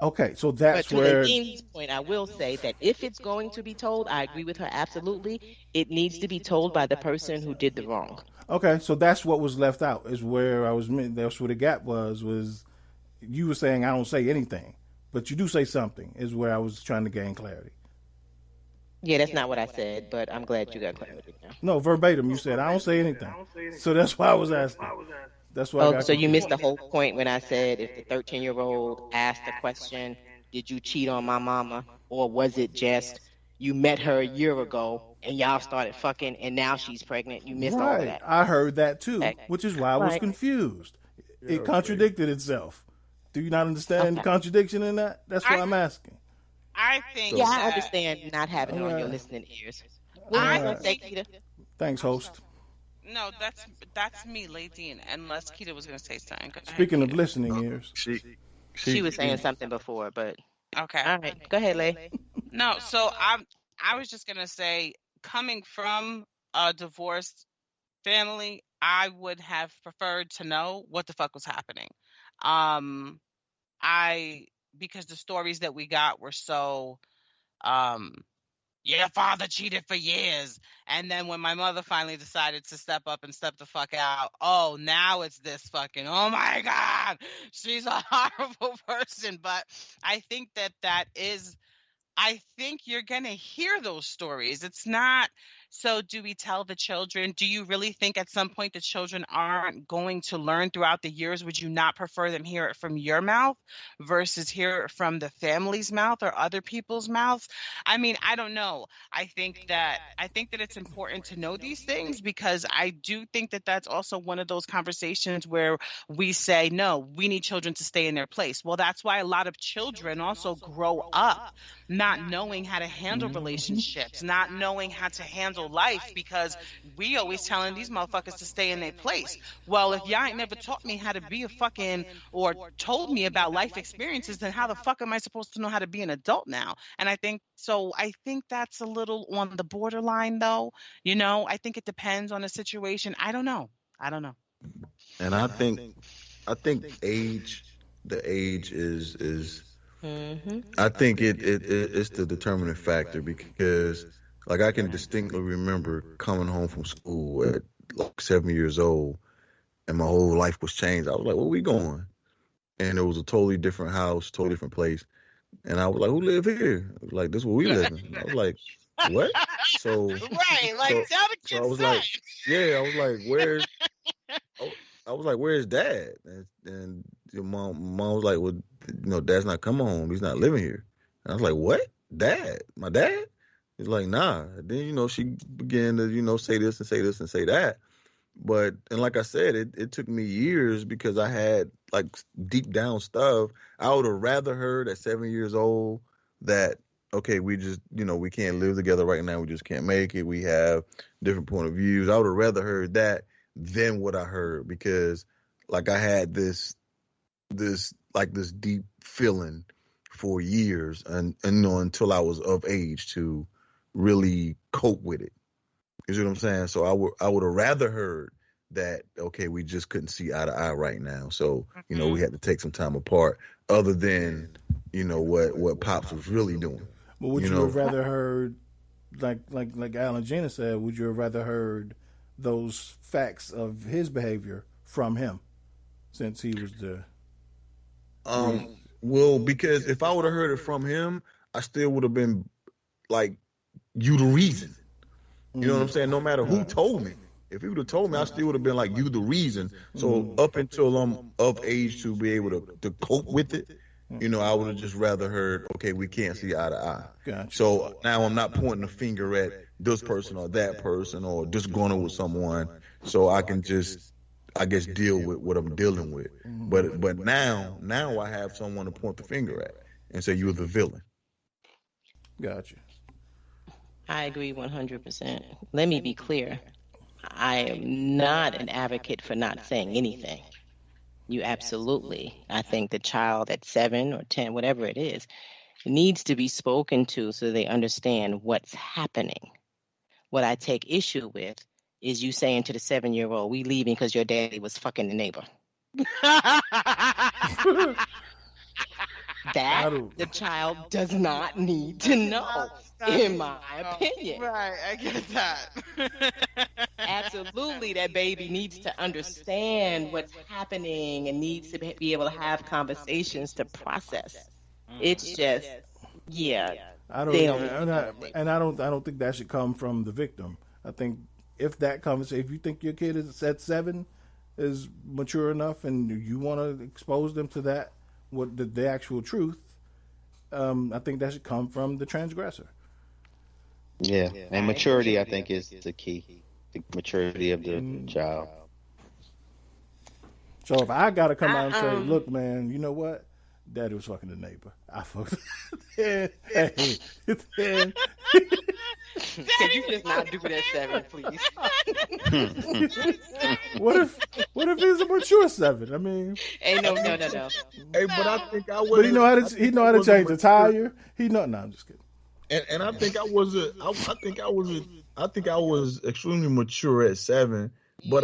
okay, so But that's to where Nadine's point, I will say that if it's going to be told, I agree with her absolutely. It needs to be told by the person who did the wrong. okay, so that's what was left out is where I was. That's where the gap was you were saying I don't say anything, but you do say something. Is where I was trying to gain clarity. Yeah, that's not what I said, but I'm glad you got clarity now. No, verbatim, you said I don't say anything. So that's why I was asking. That's why I Oh, got so you confused. missed the whole point when I said if the 13-year-old asked the question, did you cheat on my mama? Or was it just you met her a year ago and y'all started fucking and now she's pregnant? You missed all of Right, that. I heard that too, Okay. which is why I was Right. confused. It contradicted itself. Do you not understand the Okay. contradiction in that? That's why I'm asking. I think. Yeah, I that- understand not having it on your Alright. listening ears. What were you I going to say, think. Keita? Thanks, host. No, that's me, Ladine. Unless Keita was gonna say something. Go ahead, Speaking of Keita. listening ears, She was saying something before, but Okay. all right. Go ahead, Lay. No, so I was just gonna say, coming from a divorced family, I would have preferred to know what the fuck was happening. Um, because the stories that we got were so your father cheated for years. And then when my mother finally decided to step up and step the fuck out, oh, now it's this fucking, oh my God, she's a horrible person. But I think that is, I think you're going to hear those stories. It's not, so do we tell the children? Do you really think at some point the children aren't going to learn throughout the years? Would you not prefer them hear it from your mouth versus hear it from the family's mouth or other people's mouths? I mean, I don't know. I think that it's important to know these things, because I do think that that's also one of those conversations where we say, no, we need children to stay in their place. Well, that's why a lot of children also grow up not knowing how to handle relationships, not knowing how to handle life, because we always telling these motherfuckers to stay in their place. Well, if y'all ain't never taught me how to be a fucking, or told me about life experiences, then how the fuck am I supposed to know how to be an adult now? And I think that's a little on the borderline, though. You know, I think it depends on the situation. I don't know. And I think the age is I think it's the determining factor, because like I can distinctly remember coming home from school at like 7 years old, and my whole life was changed. I was like, where we going? And it was a totally different house, totally different place. And I was like, who live here? I was like, this is where we live. I was like, what? So Right, like so, tell the so I kids was son. like, yeah, I was like, where's I was like, where's dad? And your mom was like, well, dad's not coming home. He's not living here. And I was like, what? Dad? My dad? He's like, nah. And then, she began to, say this and say this and say that. And like I said, it took me years, because I had like deep down stuff. I would have rather heard at 7 years old that, okay, we just, we can't live together right now. We just can't make it. We have different point of views. I would have rather heard that than what I heard, because like I had this deep feeling for years, and until I was of age to really cope with it. You see what I'm saying? So I would have rather heard that, okay, we just couldn't see eye to eye right now. So, we had to take some time apart, other than, what Pops was really doing. But would you have rather heard, like Alan Jenner said, would you have rather heard those facts of his behavior from him, since he was the... Well, because if I would have heard it from him, I still would have been like, you the reason. You know what I'm saying? No matter who told me. If he would have told me, I still would have been like, you the reason. So up until I'm of age to be able to cope with it, I would have just rather heard, okay, we can't see eye to eye. Gotcha. So now I'm not pointing the finger at this person or that person or just going on with someone, so I can just, I guess, deal with what I'm dealing with. But now I have someone to point the finger at and say you're the villain. Gotcha. I agree 100%. Let me be clear. I am not an advocate for not saying anything. You absolutely. I think the child at 7 or 10, whatever it is, needs to be spoken to so they understand what's happening. What I take issue with is you saying to the 7-year-old, we leaving because your daddy was fucking the neighbor. That the child does not need to know, in my opinion. Right, I get that. Absolutely, that baby needs to understand what's happening and needs to be able to have conversations to process. It's just, yeah. I don't think that should come from the victim. I think if that conversation, if you think your kid is at 7 is mature enough and you want to expose them to that, what the actual truth, I think that should come from the transgressor. Yeah, and maturity, I think, is the key. The maturity of the child. So if I gotta come out and say, "Look, man, you know what? Daddy was fucking the neighbor. I fucked." Can you just not do that 7, please? What if he's a mature 7? I mean, hey, no. Hey, but I think I was. But he know how to change the tire. No, I'm just kidding. And I think I was extremely mature at 7, but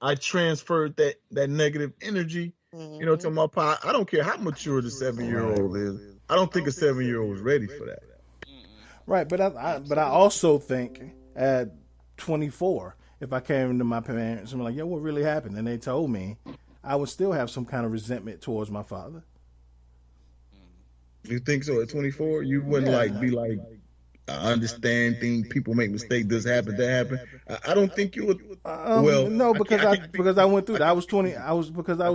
I transferred that negative energy, to my pa. I don't care how mature the 7-year-old is. I don't think a 7-year-old is ready for that. Right, but I also think at 24, if I came to my parents and were like, "Yo, what really happened?" and they told me, I would still have some kind of resentment towards my father. You think so? At 24, you wouldn't be like, I understand things. People make mistakes. This happened. That happened. I don't think you would. No, because I went through that. I was 20. I was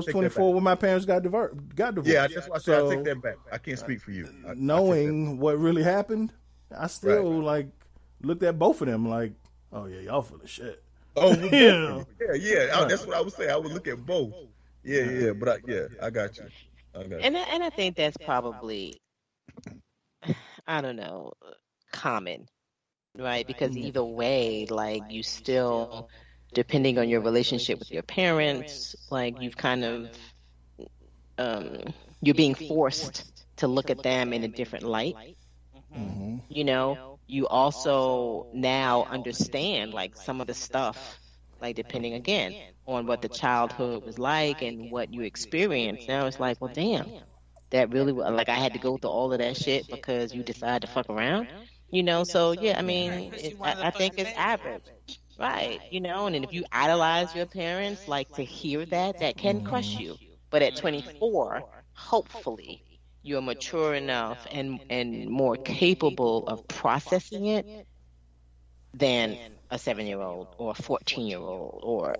24 when my parents got divorced. Yeah, that's why I said I take that back. I can't speak for you. Knowing what really happened, I still looked at both of them like, oh yeah, y'all full of shit. Oh, yeah. That's what I would say. I would look at both. Yeah. But I got you. And I think that's probably, I don't know, common, right? Because either way, like, you still, depending on your relationship with your parents, like, you've kind of, you're being forced to look at them in a different light. You also now understand, like, some of the stuff, like, depending again on what the childhood was like and what you experienced. Now it's like, well, damn, that really, like, I had to go through all of that shit because you decided to fuck around, so yeah, I mean, I think it's average, right? And if you idolize your parents, like, to hear that can crush you. But at 24, hopefully you're mature enough and more capable of processing it than a 7-year-old or a 14-year-old or,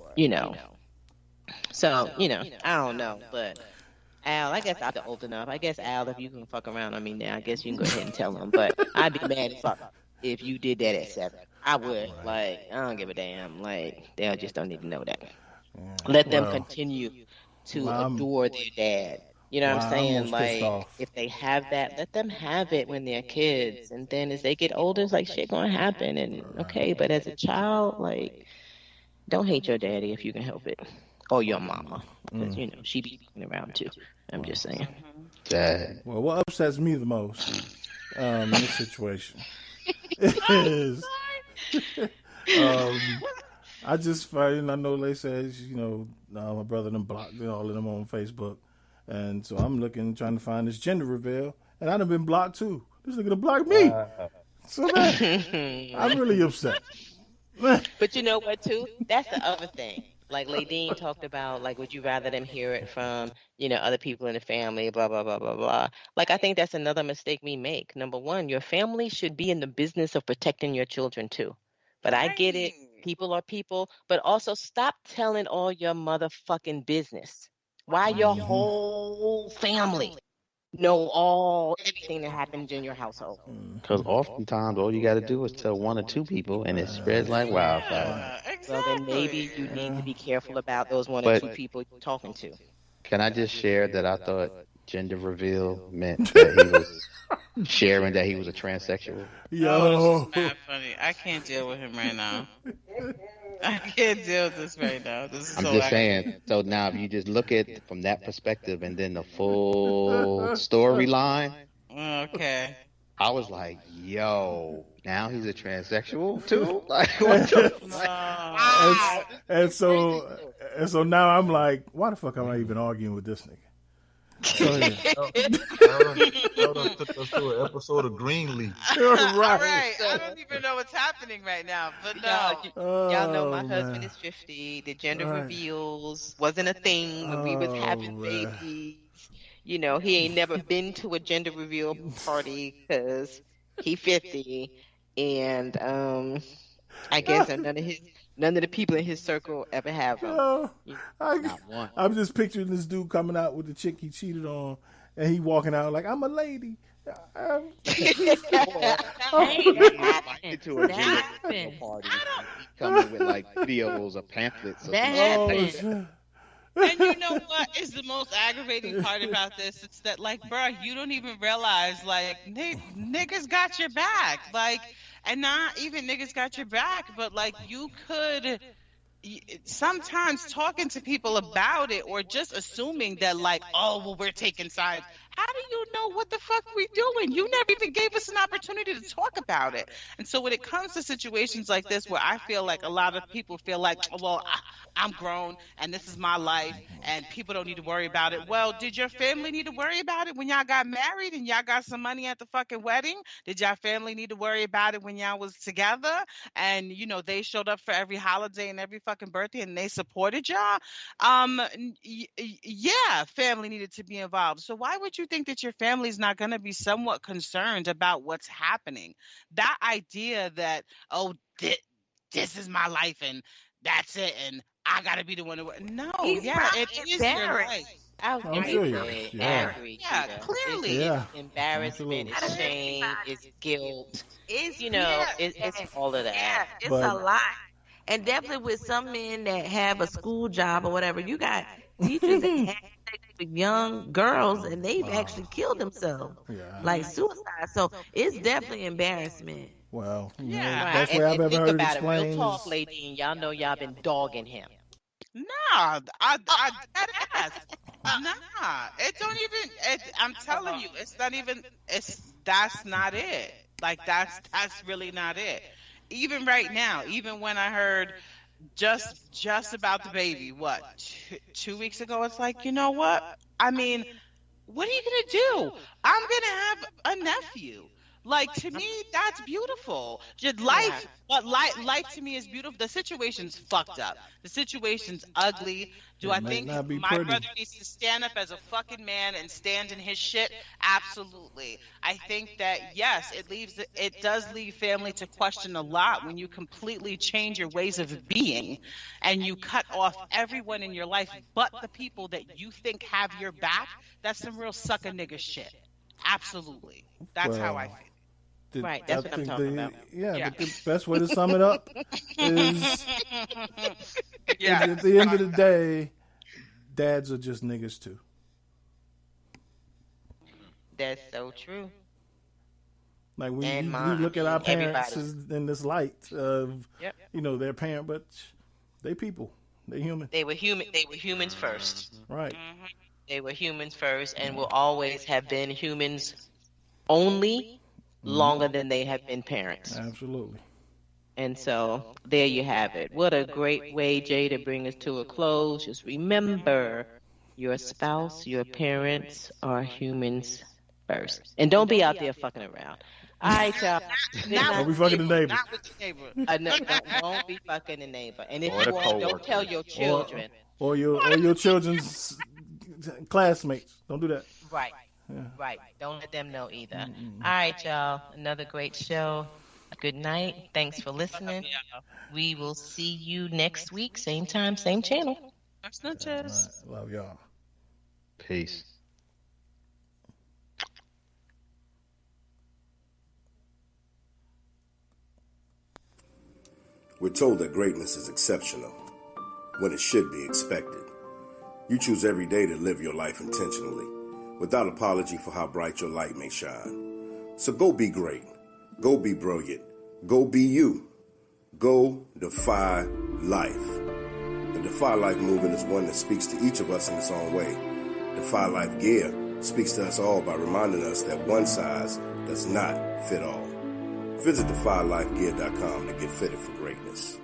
So, I don't know. But Al, I guess I'm old enough. I guess, Al, if you can fuck around on me now, I guess you can go ahead and tell him. But I'd be mad as fuck if you did that at 7. I would. Like, I don't give a damn. Like, they just don't need to know that. Let them continue to adore their dad. You know what I'm saying? Like, if they have that, let them have it when they're kids. And then as they get older, it's like, shit gonna happen. And okay, but as a child, like, don't hate your daddy if you can help it. Or your mama. Because, she be around too. I'm just saying. Well, what upsets me the most in this situation is I just find, I know they say, my brother them blocked all of them on Facebook. And so I'm trying to find this gender reveal, and I'd have been blocked too. This nigga done blocked me. So I'm really upset. But you know what, too? That's the other thing. Like Ladine talked about, like, would you rather them hear it from, other people in the family, blah, blah, blah, blah, blah. Like, I think that's another mistake we make. Number one, your family should be in the business of protecting your children, too. But I get it. People are people. But also stop telling all your motherfucking business. Why your whole family? know everything that happens in your household. Because oftentimes all you got to do is tell one or two people, and it spreads like wildfire. Well, then maybe you need to be careful about those one or But two people you're talking to. can I just share that I thought gender reveal meant that he was sharing that he was a transsexual? Oh, this is mad funny. I can't deal with him right now. I can't deal with this right now. This is I'm so just saying. So now, if you just look at it from that perspective, and then the full storyline, Okay. I was like, "Yo, now he's a transsexual too." Like, what the? And so now I'm like, why the fuck am I even arguing with this nigga? That took us to an episode of Greenleaf. Right. I don't even know what's happening right now, but no. Y'all know my husband is 50. The gender reveals wasn't a thing when we was having babies. You know, he ain't never been to a gender reveal party because he 50, and I guess none of the people in his circle ever have them. Not one. I'm just picturing this dude coming out with the chick he cheated on, and he walking out like, I'm a lady. Into a gender party, coming with like videos or pamphlets. Or something. And you know what is the most aggravating part about this? It's that, like, bro, you don't even realize, like, niggas got your back. Like, and not even niggas got your back, but, like, you could sometimes talking to people about it or just assuming that, like, oh, well, we're taking sides. How do you know what the fuck we doing? You never even gave us an opportunity to talk about it. And so when it comes to situations like this, where I feel like a lot of people feel like, oh, well, I'm grown and this is my life and people don't need to worry about it. Well, did your family need to worry about it when y'all got married and y'all got some money at the fucking wedding? Did y'all family need to worry about it when y'all was together and, you know, they showed up for every holiday and every fucking birthday and they supported y'all? Yeah, family needed to be involved. So why would you think that your family's not going to be somewhat concerned about what's happening? That idea that, oh, this is my life and that's it and I gotta be the one to. No, it is your life. I agree. Yeah, clearly. It's embarrassment, it's shame, it's guilt. It's it's all of that. Yeah, it's a lot. And definitely with some men that have a school job or whatever, you got teachers that have sex with young girls and they've actually killed themselves, like suicide. So it's definitely embarrassment. Well, that's way I've ever heard it explained. Real talk, lady, and y'all know y'all been dogging him. Nah, nah, it don't even. I'm telling you, it's not even. That's not it. Like that's really not it. Even right now, even when I heard just about the baby, what 2 weeks ago, it's like, you know what? I mean, what are you gonna do? I'm gonna have a nephew. Like, to me, that's beautiful. Just life, but life to me is beautiful. The situation's fucked up. The situation's ugly. Do I think my brother needs to stand up as a fucking man and stand in his shit? Absolutely. I think that, yes, it does leave family to question a lot when you completely change your ways of being and you cut off everyone in your life but the people that you think have your back. That's some real sucker nigga shit. Absolutely. That's how I feel. Right, that's what I'm talking about. Yeah, but the best way to sum it up is at the end of the day, dads are just niggas too. That's so true. Like we look at our parents in this light of, their parent, but they people, they human. They were humans first. Right. Mm-hmm. They were humans first, and will always have been humans only. Longer than they have been parents. Absolutely. And so there you have it. What a great way, Jay, to bring us to a close. Just remember, your spouse, your parents are humans first. And don't be out there fucking around. All right, y'all. Don't be fucking the neighbor. Not with the neighbor. Don't be fucking the neighbor. And if you want, don't tell your children. Or your children's classmates. Don't do that. Right. Yeah. Right. Don't let them know either. Mm-hmm. All right, y'all. Another great show. Good night. Thanks for listening. We will see you next week. Same time, same channel. Buenas noches. Love y'all. Peace. We're told that greatness is exceptional, when it should be expected. You choose every day to live your life intentionally, without apology for how bright your light may shine. So go be great. Go be brilliant. Go be you. Go defy life. The Defy Life movement is one that speaks to each of us in its own way. Defy Life Gear speaks to us all by reminding us that one size does not fit all. Visit defylifegear.com to get fitted for greatness.